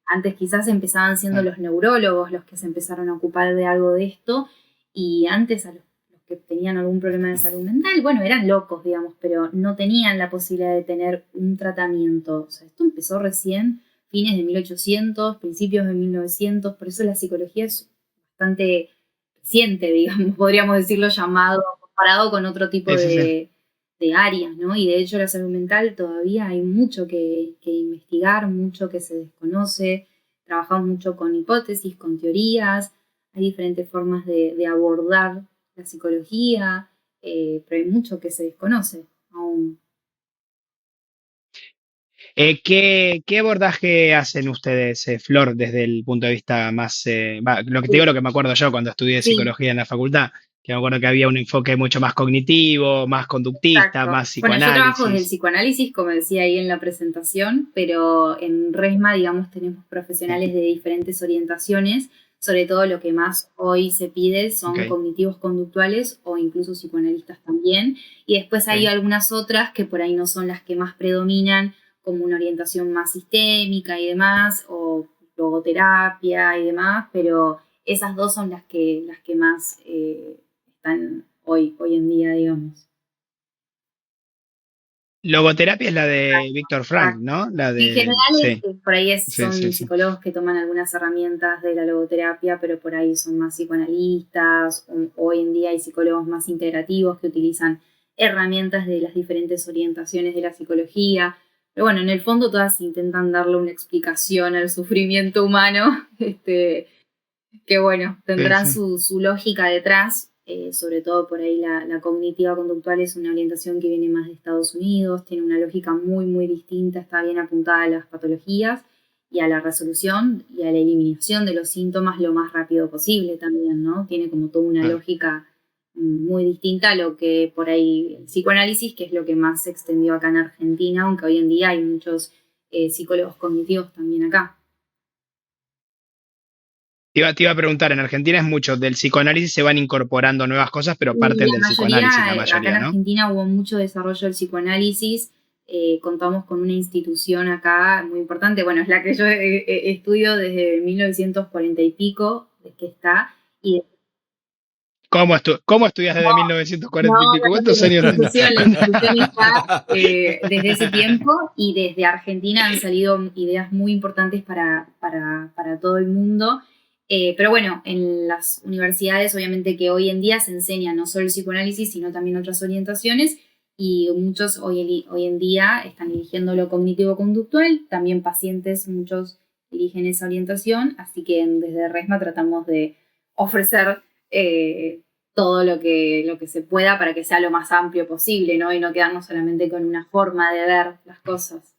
Antes quizás empezaban siendo Claro. los neurólogos los que se empezaron a ocupar de algo de esto, y antes a los que tenían algún problema de salud mental, bueno, eran locos, digamos, pero no tenían la posibilidad de tener un tratamiento. O sea, esto empezó recién, fines de 1800, principios de 1900, por eso la psicología es bastante reciente, digamos, podríamos decirlo, llamado, comparado con otro tipo Sí, sí, sí. de áreas, ¿no? Y de hecho la salud mental todavía hay mucho que investigar, mucho que se desconoce, trabajamos mucho con hipótesis, con teorías, hay diferentes formas de abordar la psicología, pero hay mucho que se desconoce aún. ¿Qué abordaje hacen ustedes, Flor, desde el punto de vista más, lo que te Sí, digo, lo que me acuerdo yo cuando estudié sí, psicología en la facultad, que me acuerdo que había un enfoque mucho más cognitivo, más conductista, exacto. más Bueno, yo trabajo desde el psicoanálisis? psicoanálisis, como decía ahí en la presentación, pero en Resma, digamos, tenemos Sí, profesionales de diferentes orientaciones. Sobre todo lo que más hoy se pide ok, son cognitivos conductuales o incluso psicoanalistas también. Y después hay ok. algunas otras que por ahí no son las que más predominan, como una orientación más sistémica y demás, o logoterapia y demás, pero esas dos son las que más están hoy en día, digamos. Logoterapia es la de Víctor Frank, ¿no? La En de... general, Sí, por ahí sí, sí, son sí. psicólogos que toman algunas herramientas de la logoterapia, pero por ahí son más psicoanalistas. Hoy en día hay psicólogos más integrativos que utilizan herramientas de las diferentes orientaciones de la psicología. Pero bueno, en el fondo todas intentan darle una explicación al sufrimiento humano, que bueno, Sí, tendrán sí. su lógica detrás, sobre todo por ahí la cognitiva conductual es una orientación que viene más de Estados Unidos, tiene una lógica muy distinta, está bien apuntada a las patologías y a la resolución y a la eliminación de los síntomas lo más rápido posible también, ¿no? Tiene como toda una Claro. lógica muy distinta a lo que por ahí el psicoanálisis, que es lo que más se extendió acá en Argentina, aunque hoy en día hay muchos psicólogos cognitivos también acá. Te iba a preguntar, en Argentina es mucho, del psicoanálisis se van incorporando nuevas cosas, pero Y parten la del mayoría, psicoanálisis, la acá en mayoría, ¿no? Argentina hubo mucho desarrollo del psicoanálisis. Contamos con una institución acá muy importante. Bueno, es la que yo estudio desde 1940 y pico, que está. Y ¿Cómo estudias desde no, 1940 y pico? ¿Cuántos la años? No. institución, la institución está desde ese tiempo y desde Argentina han salido ideas muy importantes para todo el mundo. Pero bueno, en las universidades obviamente que hoy en día se enseña no solo el psicoanálisis, sino también otras orientaciones y muchos hoy en día están eligiendo lo cognitivo-conductual, también pacientes, muchos eligen esa orientación, así que desde Resma tratamos de ofrecer todo lo que se pueda para que sea lo más amplio posible, ¿no? Y no quedarnos solamente con una forma de ver las cosas.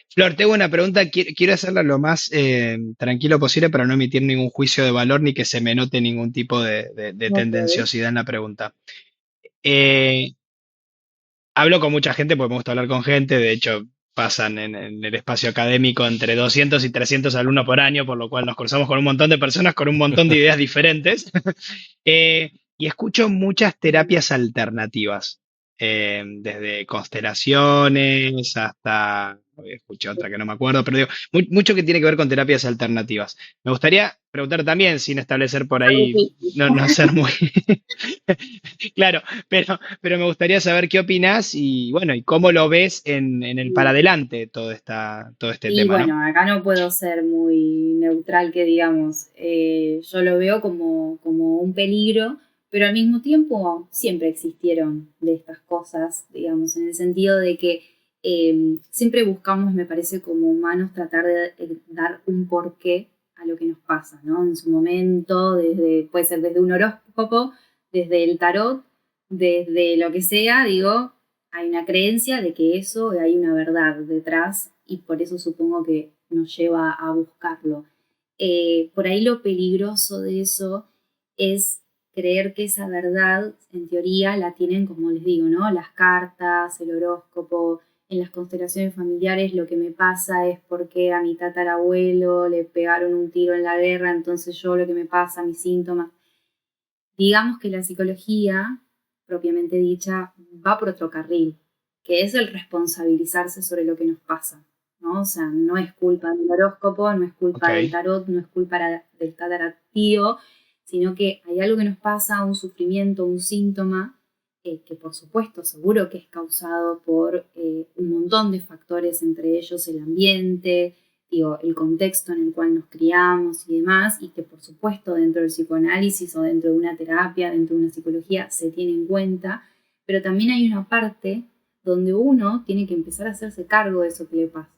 Flor, tengo una pregunta, quiero hacerla lo más tranquilo posible para no emitir ningún juicio de valor ni que se me note ningún tipo de Ok. tendenciosidad en la pregunta. Eh, Hablo con mucha gente porque me gusta hablar con gente, de hecho pasan en el espacio académico entre 200 y 300 alumnos por año, por lo cual nos cruzamos con un montón de personas con un montón de ideas diferentes. Y escucho muchas terapias alternativas, desde constelaciones hasta, escuché otra que no me acuerdo, pero digo, mucho que tiene que ver con terapias alternativas. Me gustaría preguntar también, sin establecer por ahí, no ser muy... Claro, pero me gustaría saber qué opinás y bueno, y cómo lo ves en el para adelante todo este Y tema, ¿no? bueno, acá no puedo ser muy neutral que digamos, yo lo veo como un peligro, pero al mismo tiempo siempre existieron de estas cosas, digamos, en el sentido de que siempre buscamos, me parece, como humanos tratar de dar un porqué a lo que nos pasa, ¿no? En su momento, puede ser desde un horóscopo, desde el tarot, desde lo que sea, digo, hay una creencia de que eso hay una verdad detrás y por eso supongo que nos lleva a buscarlo. Por ahí lo peligroso de eso es creer que esa verdad, en teoría, la tienen, como les digo, ¿no? Las cartas, el horóscopo, en las constelaciones familiares lo que me pasa es porque a mi tatarabuelo le pegaron un tiro en la guerra, entonces yo lo que me pasa, mis síntomas. Digamos que la psicología, propiamente dicha, va por otro carril, que es el responsabilizarse sobre lo que nos pasa, ¿no? O sea, no es culpa del horóscopo, no es culpa del tarot, no es culpa del tataratío, sino que hay algo que nos pasa, un sufrimiento, un síntoma, que por supuesto seguro que es causado por un montón de factores, entre ellos el ambiente, el contexto en el cual nos criamos y demás, y que por supuesto dentro del psicoanálisis o dentro de una terapia, dentro de una psicología se tiene en cuenta, pero también hay una parte donde uno tiene que empezar a hacerse cargo de eso que le pasa,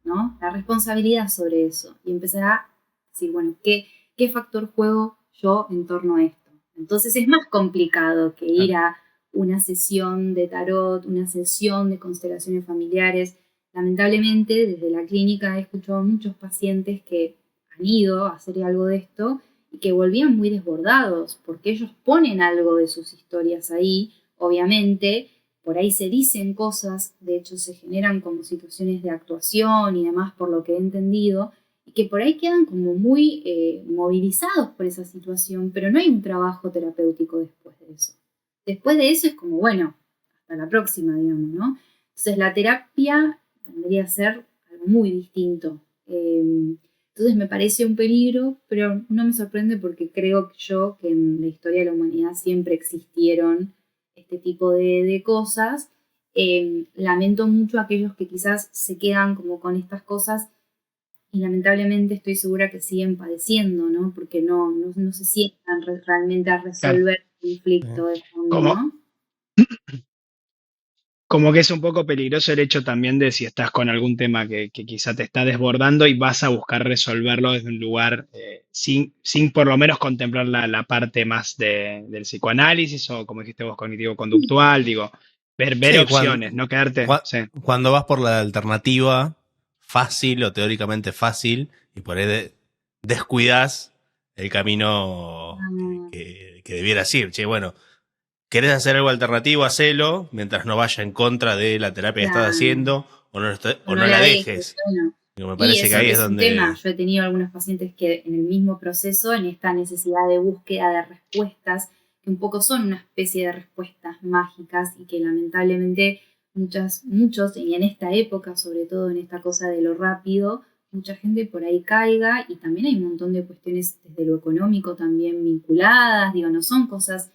¿no? La responsabilidad sobre eso, y empezar a decir, bueno, ¿qué factor juego yo en torno a esto? Entonces es más complicado que ir a una sesión de tarot, una sesión de constelaciones familiares. Lamentablemente, desde la clínica he escuchado a muchos pacientes que han ido a hacer algo de esto y que volvían muy desbordados, porque ellos ponen algo de sus historias ahí, obviamente, por ahí se dicen cosas, de hecho se generan como situaciones de actuación y demás, por lo que he entendido, y que por ahí quedan como muy movilizados por esa situación, pero no hay un trabajo terapéutico después de eso. Después de eso es como, bueno, hasta la próxima, digamos, ¿no? Entonces la terapia tendría a ser algo muy distinto. Entonces me parece un peligro, pero no me sorprende porque creo yo que en la historia de la humanidad siempre existieron este tipo de cosas. Lamento mucho a aquellos que quizás se quedan como con estas cosas y lamentablemente estoy segura que siguen padeciendo, ¿no? Porque no se sientan realmente a resolver el conflicto de fondo, ¿no? Como que es un poco peligroso el hecho también de si estás con algún tema que quizá te está desbordando y vas a buscar resolverlo desde un lugar sin por lo menos contemplar la parte más del psicoanálisis o, como dijiste vos, cognitivo-conductual, digo, ver Sí, opciones, no quedarte. Sí. Cuando vas por la alternativa fácil o teóricamente fácil y por ahí descuidas el camino que debieras ir. Che, bueno, ¿querés hacer algo alternativo? Hacelo mientras no vaya en contra de la terapia que estás haciendo o no la dejes. Bueno. Me parece que ahí es donde... un tema. Yo he tenido algunos pacientes que en el mismo proceso, en esta necesidad de búsqueda de respuestas, que un poco son una especie de respuestas mágicas y que lamentablemente muchos, y en esta época, sobre todo en esta cosa de lo rápido, mucha gente por ahí caiga y también hay un montón de cuestiones desde lo económico también vinculadas, digo, no son cosas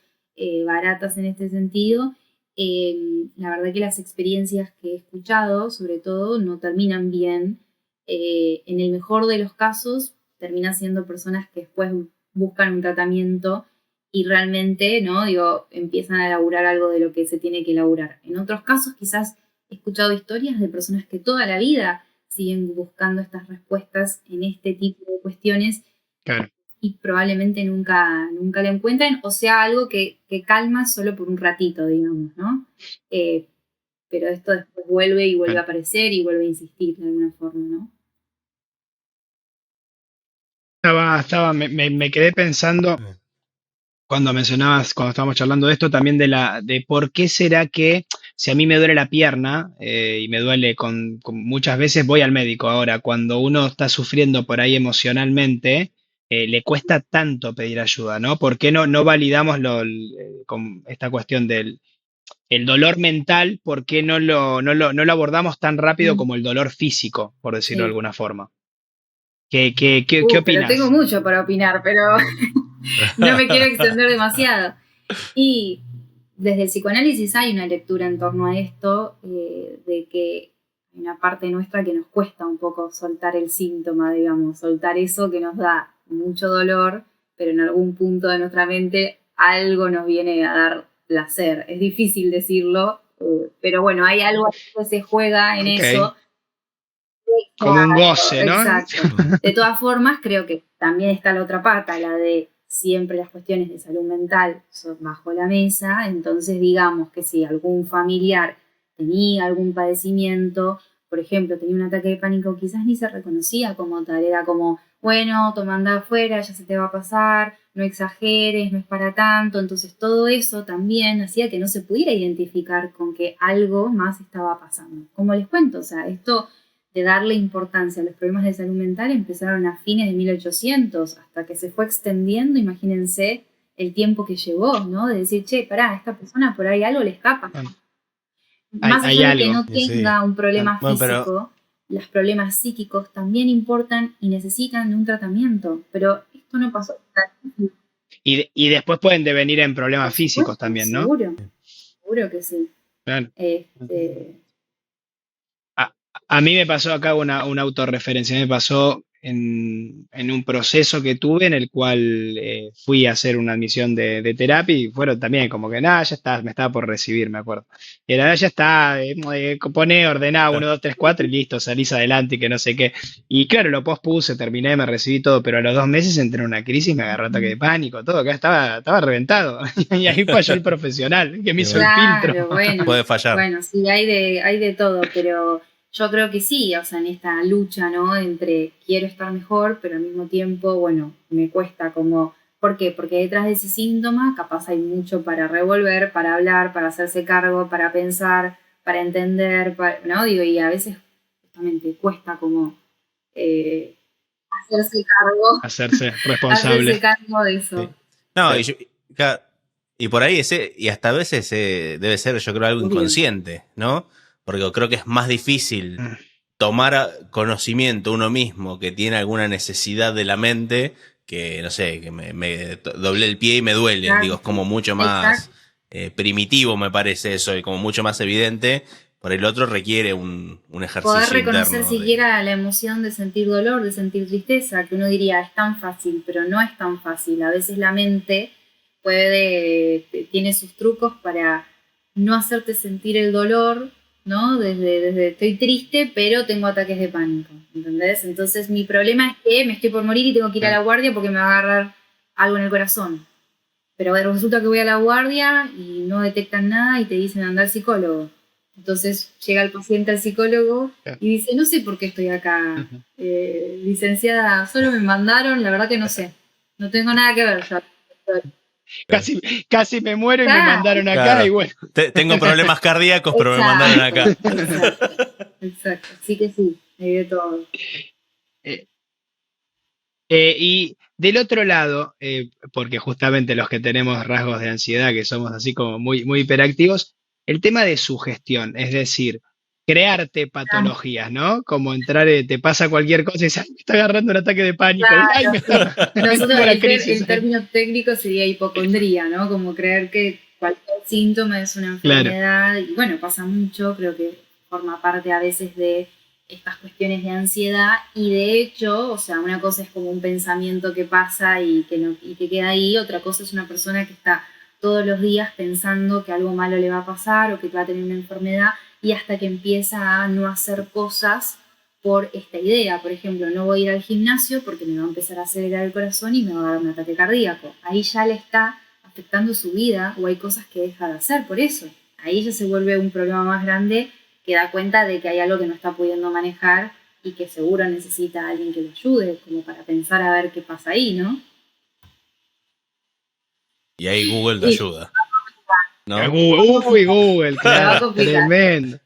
baratas en este sentido. La verdad que las experiencias que he escuchado, sobre todo, no terminan bien. En el mejor de los casos, terminan siendo personas que después buscan un tratamiento y realmente, ¿no? Digo, empiezan a elaborar algo de lo que se tiene que elaborar. En otros casos, quizás he escuchado historias de personas que toda la vida siguen buscando estas respuestas en este tipo de cuestiones. Claro. Y probablemente nunca la encuentren, o sea, algo que calma solo por un ratito, digamos, ¿no? Pero esto después vuelve a aparecer y vuelve a insistir de alguna forma, ¿no? Me quedé pensando cuando mencionabas, cuando estábamos charlando de esto, también de por qué será que si a mí me duele la pierna y me duele con muchas veces voy al médico. Ahora, cuando uno está sufriendo por ahí emocionalmente, le cuesta tanto pedir ayuda, ¿no? ¿Por qué no validamos con esta cuestión del el dolor mental? ¿Por qué no lo abordamos tan rápido como el dolor físico, por decirlo de alguna forma? ¿Qué opinas? Pero tengo mucho para opinar, pero no me quiero extender demasiado. Y desde el psicoanálisis hay una lectura en torno a esto, de que hay una parte nuestra que nos cuesta un poco soltar el síntoma, digamos, soltar eso que nos da mucho dolor, pero en algún punto de nuestra mente algo nos viene a dar placer. Es difícil decirlo, pero bueno, hay algo que se juega en eso. Como un goce, ¿no? Exacto. De todas formas, creo que también está la otra pata, la de siempre las cuestiones de salud mental son bajo la mesa. Entonces, digamos que si algún familiar tenía algún padecimiento, por ejemplo, tenía un ataque de pánico, quizás ni se reconocía como tal, era como, bueno, toma, anda afuera, ya se te va a pasar, no exageres, no es para tanto. Entonces todo eso también hacía que no se pudiera identificar con que algo más estaba pasando. Como les cuento, o sea, esto de darle importancia a los problemas de salud mental empezaron a fines de 1800, hasta que se fue extendiendo, imagínense el tiempo que llevó, ¿no? De decir, che, pará, a esta persona por ahí algo le está pasando. Más Hay allá de que algo. no tenga un problema Bueno, pero físico, los problemas psíquicos también importan y necesitan de un tratamiento. Pero esto no pasó. Y después pueden devenir en Por problemas físicos supuesto, también, ¿no? seguro que sí. Claro. Este, A, a mí me pasó acá una autorreferencia, me pasó en un proceso que tuve en el cual fui a hacer una admisión de terapia y fueron también como que, nada, ya está, me estaba por recibir, me acuerdo. Y era, ya está, pone, ordená 1, 2, 3, 4 y listo, salís adelante y que no sé qué. Y claro, lo pospuse, terminé, me recibí todo, pero a los 2 meses entré en una crisis, me agarró ataque de pánico, todo, acá estaba reventado. Y ahí falló el profesional, que me Y hizo el bueno, filtro. claro, bueno, puede fallar. bueno, sí, hay de todo, pero yo creo que sí, o sea, en esta lucha, ¿no? Entre quiero estar mejor, pero al mismo tiempo, bueno, me cuesta como, ¿por qué? Porque detrás de ese síntoma capaz hay mucho para revolver, para hablar, para hacerse cargo, para pensar, para entender, ¿no? Digo, y a veces justamente cuesta como eh, hacerse cargo, Hacerse hacerse responsable. cargo de eso. Sí. No, Sí. y por ahí y hasta a veces debe ser, yo creo, algo Obvio. inconsciente, ¿no? Porque creo que es más difícil Mm. tomar conocimiento uno mismo que tiene alguna necesidad de la mente que, no sé, que me doblé el pie y me duele. Digo, es Exacto, como mucho exacto. más primitivo, me parece eso, y como mucho más evidente. Por el otro requiere un Poder ejercicio reconocer interno de... siquiera la emoción de sentir dolor, de sentir tristeza, que uno diría es tan fácil, pero no es tan fácil. A veces la mente tiene sus trucos para no hacerte sentir el dolor, ¿no? Desde estoy triste, pero tengo ataques de pánico, ¿entendés? Entonces mi problema es que me estoy por morir y tengo que ir a la guardia porque me va a agarrar algo en el corazón. Pero resulta que voy a la guardia y no detectan nada y te dicen anda al psicólogo. Entonces llega el paciente al psicólogo y dice, no sé por qué estoy acá, Ujú. licenciada, solo me mandaron, la verdad que no sé. No tengo nada que ver yo. Casi me muero y me Claro, mandaron acá y Claro, bueno. tengo problemas cardíacos, pero me mandaron exacto, acá. exacto, exacto. Así que sí, hay de todo. Eh, y del otro lado, porque justamente los que tenemos rasgos de ansiedad, que somos así como muy, muy hiperactivos, el tema de sugestión, es decir, crearte patologías, ¿no? Como entrar, te pasa cualquier cosa y dices, ay, me está agarrando un ataque de pánico, ay, Claro, sí. Nosotros tengo la crisis. el término técnico sería hipocondría, ¿no? Como creer que cualquier síntoma es una Claro, enfermedad. Y bueno, pasa mucho, creo que forma parte a veces de estas cuestiones de ansiedad. Y de hecho, o sea, una cosa es como un pensamiento que pasa y que, no, y que queda ahí, otra cosa es una persona que está todos los días pensando que algo malo le va a pasar o que va a tener una enfermedad y hasta que empieza a no hacer cosas por esta idea. Por ejemplo, no voy a ir al gimnasio porque me va a empezar a acelerar el corazón y me va a dar un ataque cardíaco. Ahí ya le está afectando su vida o hay cosas que deja de hacer por eso. Ahí ya se vuelve un problema más grande que da cuenta de que hay algo que no está pudiendo manejar y que seguro necesita a alguien que lo ayude, como para pensar a ver qué pasa ahí, ¿no? Y ahí Google te Y ayuda, ¿no? Google, uy, Google, se va a claro, complicar. tremendo.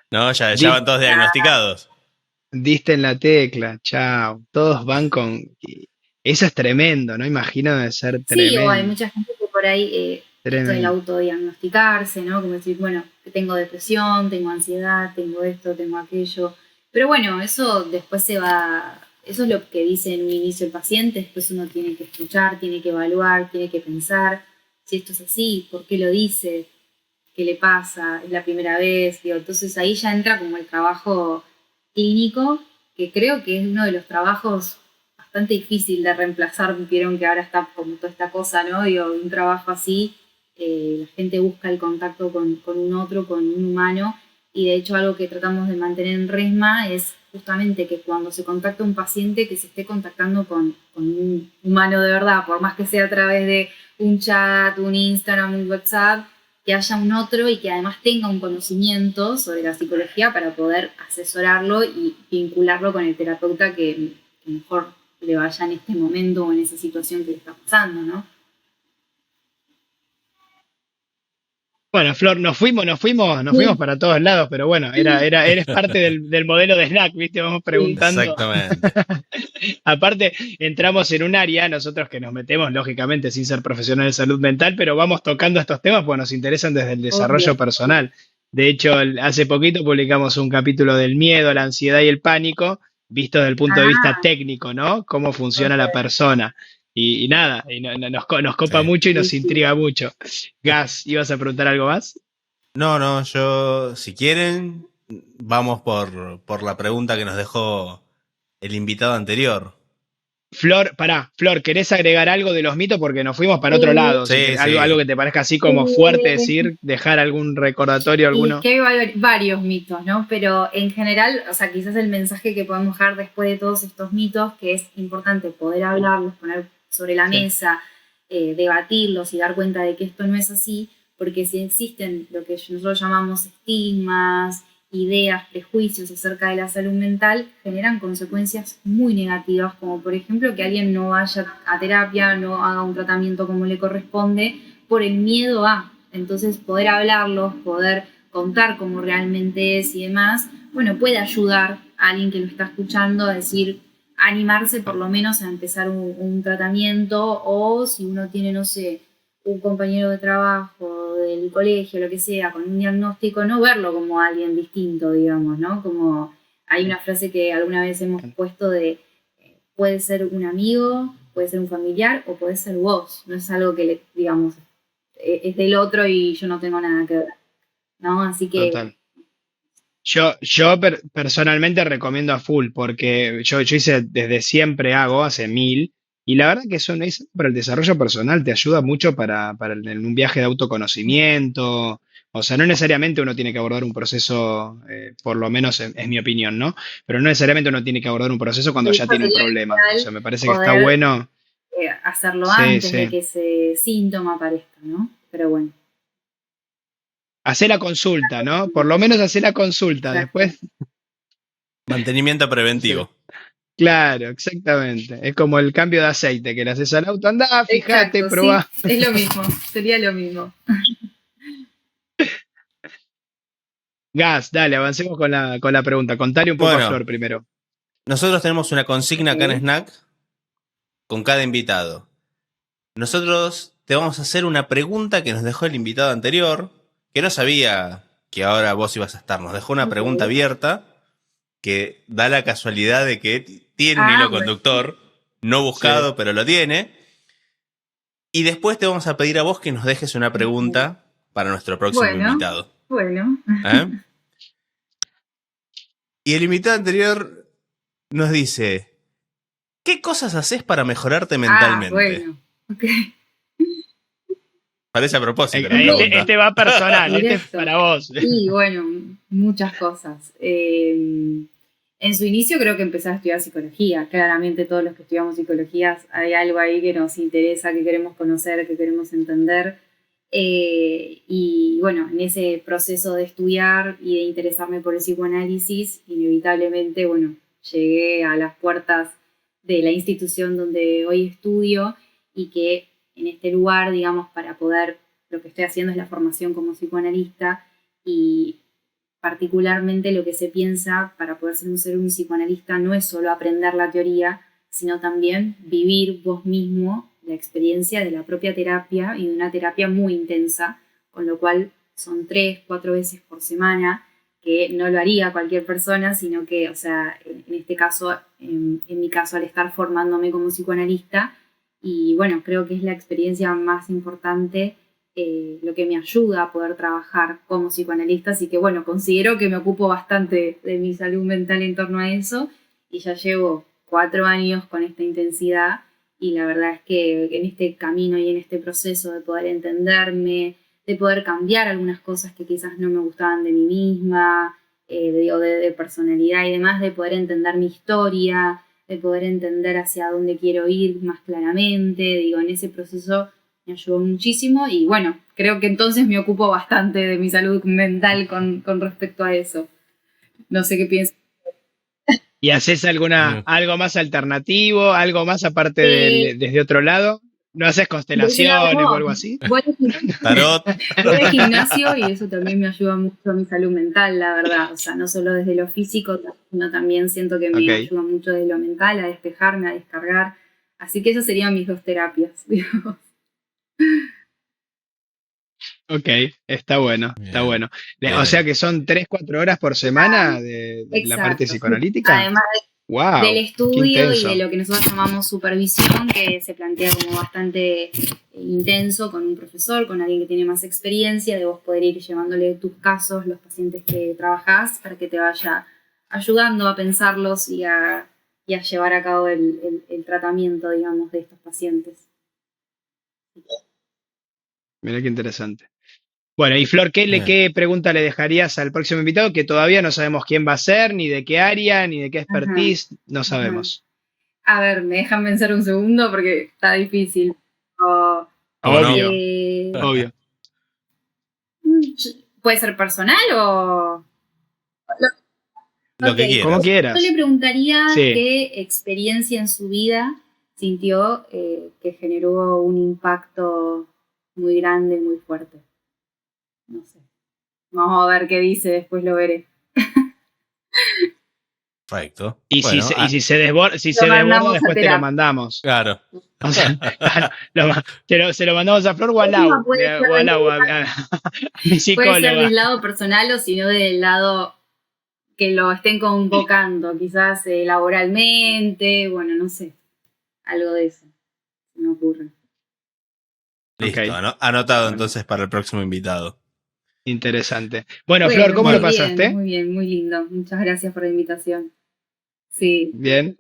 No, ya Dis- van todos diagnosticados. Diste en la tecla, chao. Todos van con... Eso es tremendo, ¿no? Imagino de ser Sí, o hay tremendo, mucha gente que por ahí, esto del tremendo. autodiagnosticarse, ¿no? Como decir, bueno, que tengo depresión, tengo ansiedad, tengo esto, tengo aquello. Pero bueno, eso después se va, eso es lo que dice en un inicio el paciente, después uno tiene que escuchar, tiene que evaluar, tiene que pensar si esto es así, por qué lo dice, qué le pasa, es la primera vez, digo, entonces ahí ya entra como el trabajo clínico, que creo que es uno de los trabajos bastante difícil de reemplazar, vieron que ahora está como toda esta cosa, ¿no? Digo, un trabajo así, la gente busca el contacto con un otro, con un humano, y de hecho algo que tratamos de mantener en Resma es justamente que cuando se contacta un paciente, que se esté contactando con un humano de verdad, por más que sea a través de un chat, un Instagram, un WhatsApp, que haya un otro y que además tenga un conocimiento sobre la psicología para poder asesorarlo y vincularlo con el terapeuta que mejor le vaya en este momento o en esa situación que le está pasando, ¿no? Bueno, Flor, nos fuimos para todos lados, pero bueno, eres parte del modelo de Snack, ¿viste? Vamos Sí. preguntando. Exactamente. Aparte, entramos en un área, nosotros que nos metemos, lógicamente, sin ser profesionales de salud mental, pero vamos tocando estos temas porque nos interesan desde el Obvio. desarrollo personal. De hecho, hace poquito publicamos un capítulo del miedo, la ansiedad y el pánico, visto desde el punto de vista Ah, técnico, ¿no? Cómo funciona la ok. persona. Y nada, nos copa Sí. mucho y Sí, nos sí. intriga mucho. Gas, ¿ibas a preguntar algo más? No, yo, si quieren, vamos por la pregunta que nos dejó el invitado anterior. Flor, ¿querés agregar algo de los mitos? Porque nos fuimos para otro Eh, lado. Si Sí, querés, algo sí. que te parezca así como fuerte eh, decir, dejar algún recordatorio, Y es alguno. que hay varios mitos, ¿no? Pero en general, o sea, quizás el mensaje que podemos dejar después de todos estos mitos, que es importante poder hablarlos, poner sobre la Sí, mesa, debatirlos y dar cuenta de que esto no es así, porque si existen lo que nosotros llamamos estigmas, ideas, prejuicios acerca de la salud mental, generan consecuencias muy negativas, como por ejemplo que alguien no vaya a terapia, no haga un tratamiento como le corresponde, por el miedo a. Entonces, poder hablarlos, poder contar cómo realmente es y demás, bueno, puede ayudar a alguien que lo está escuchando a decir, animarse por lo menos a empezar un tratamiento, o si uno tiene, no sé, un compañero de trabajo, del colegio, lo que sea, con un diagnóstico, no verlo como alguien distinto, digamos, ¿no? Como hay una frase que alguna vez hemos puesto de, puede ser un amigo, puede ser un familiar o puede ser vos, no es algo que le, digamos, es del otro y yo no tengo nada que ver, ¿no? Así que, total. Yo personalmente recomiendo a full, porque yo hice desde siempre hago, hace 1000, y la verdad que es para el desarrollo personal, te ayuda mucho en un viaje de autoconocimiento. O sea, no necesariamente uno tiene que abordar un proceso, por lo menos es mi opinión, ¿no? Pero no necesariamente uno tiene que abordar un proceso cuando eso ya tiene un sería problema. O sea, ideal me parece que está poder bueno. hacerlo Sí, antes de sí. que ese síntoma aparezca, ¿no? Pero bueno, Hacer la consulta, ¿no? Por lo menos hacer la consulta. exacto. Después, Mantenimiento sí. preventivo. Claro, exactamente. Es como el cambio de aceite que le haces al auto. Andá, fíjate, Exacto, sí, probá. es lo mismo, sería lo mismo. Gas, dale, avancemos con la pregunta. Contale un poco a Bueno, Flor primero. nosotros tenemos una consigna acá en Ok. Snack con cada invitado. Nosotros te vamos a hacer una pregunta que nos dejó el invitado anterior, que no sabía que ahora vos ibas a estar. Nos dejó una Ok. pregunta abierta que da la casualidad de que tiene un Ah, hilo bueno, conductor, no Sí. buscado, pero lo tiene. Y después te vamos a pedir a vos que nos dejes una ok. pregunta para nuestro próximo Bueno, invitado. bueno. ¿Eh? Y el invitado anterior nos dice, ¿qué cosas haces para mejorarte Ah, mentalmente? bueno. Ok. Parece a propósito la Este, pregunta. este va personal, este es Directo. para vos. Y bueno, muchas cosas. En su inicio creo que empecé a estudiar psicología. Claramente todos los que estudiamos psicología hay algo ahí que nos interesa, que queremos conocer, que queremos entender. Y bueno, en ese proceso de estudiar y de interesarme por el psicoanálisis, inevitablemente, bueno, llegué a las puertas de la institución donde hoy estudio, y que en este lugar, digamos, para poder, lo que estoy haciendo es la formación como psicoanalista, y particularmente lo que se piensa para poder ser un psicoanalista no es solo aprender la teoría, sino también vivir vos mismo la experiencia de la propia terapia, y de una terapia muy intensa, con lo cual son 3, 4 veces por semana, que no lo haría cualquier persona, sino que, o sea, en este caso, en mi caso, al estar formándome como psicoanalista, y bueno, creo que es la experiencia más importante, lo que me ayuda a poder trabajar como psicoanalista, así que bueno, considero que me ocupo bastante de mi salud mental en torno a eso, y ya llevo 4 años con esta intensidad, y la verdad es que en este camino y en este proceso de poder entenderme, de poder cambiar algunas cosas que quizás no me gustaban de mí misma, de personalidad y demás, de poder entender mi historia, de poder entender hacia dónde quiero ir más claramente, digo, en ese proceso me ayudó muchísimo, y bueno, creo que entonces me ocupo bastante de mi salud mental con respecto a eso. No sé qué piensas. ¿Y haces algo más alternativo, algo más aparte desde otro lado? ¿No haces constelaciones o algo así? Tarot. Voy al gimnasio y eso también me ayuda mucho a mi salud mental, la verdad. O sea, no solo desde lo físico, sino también siento que me ayuda mucho desde lo mental, a despejarme, a descargar. Así que esas serían mis 2 terapias, digamos. Ok, está bueno, Bien. está bueno. O sea que son 3-4 horas por semana de la parte psicoanalítica. Además Wow, del qué estudio y intenso. de lo que nosotros llamamos supervisión, que se plantea como bastante intenso con un profesor, con alguien que tiene más experiencia, de vos poder ir llevándole tus casos, los pacientes que trabajás, para que te vaya ayudando a pensarlos y a llevar a cabo el tratamiento, digamos, de estos pacientes. Mirá qué interesante. Bueno, y Flor, ¿qué pregunta le dejarías al próximo invitado? Que todavía no sabemos quién va a ser, ni de qué área, ni de qué expertise, no sabemos. A ver, me dejan pensar un segundo porque está difícil. Obvio, obvio. ¿Puede ser personal o...? Lo que quieras. Como quieras. Yo le preguntaría Sí. qué experiencia en su vida sintió que generó un impacto muy grande, muy fuerte. No sé. Vamos a ver qué dice, después lo veré. Perfecto. Y Bueno, si se desborda, mandamos a después te lo terapia. mandamos. claro. O sea, se lo mandamos a Flor o a Lau, a mi psicóloga. Puede ser del lado personal o si no del lado que lo estén convocando, quizás laboralmente, bueno, no sé, algo de eso me ocurre. Listo, Ok. anotado entonces para el próximo invitado. Interesante. Bueno, Flor, ¿cómo lo pasaste? Muy bien, muy lindo. Muchas gracias por la invitación. Sí. Bien.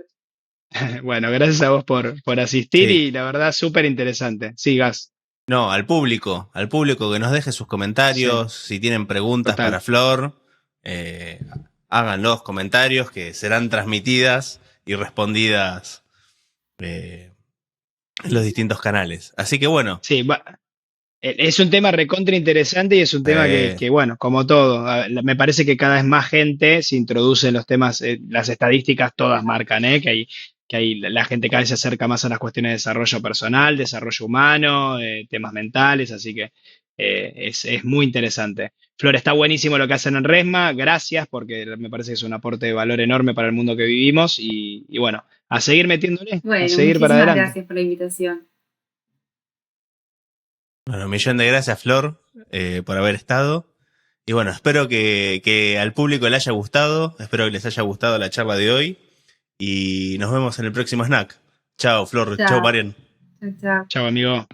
Bueno, gracias a vos por asistir Sí. y la verdad súper interesante. Sigas. No, al público que nos deje sus comentarios, si tienen preguntas Total. para Flor, hagan los comentarios que serán transmitidas y respondidas en los distintos canales. Así que bueno. Sí, es un tema recontra interesante y es un tema que, bueno, como todo, me parece que cada vez más gente se introduce en los temas, las estadísticas todas marcan, que hay la gente cada vez se acerca más a las cuestiones de desarrollo personal, desarrollo humano, temas mentales, así que es muy interesante. Flor, está buenísimo lo que hacen en Resma, gracias, porque me parece que es un aporte de valor enorme para el mundo que vivimos y bueno, a seguir metiéndole, Bueno, a seguir para adelante. gracias por la invitación. Bueno, 1.000.000 de gracias, Flor, por haber estado. Y bueno, espero que al público le haya gustado, espero que les haya gustado la charla de hoy. Y nos vemos en el próximo snack. Chao, Flor. Chao, Marian. Chao. Chao, amigo.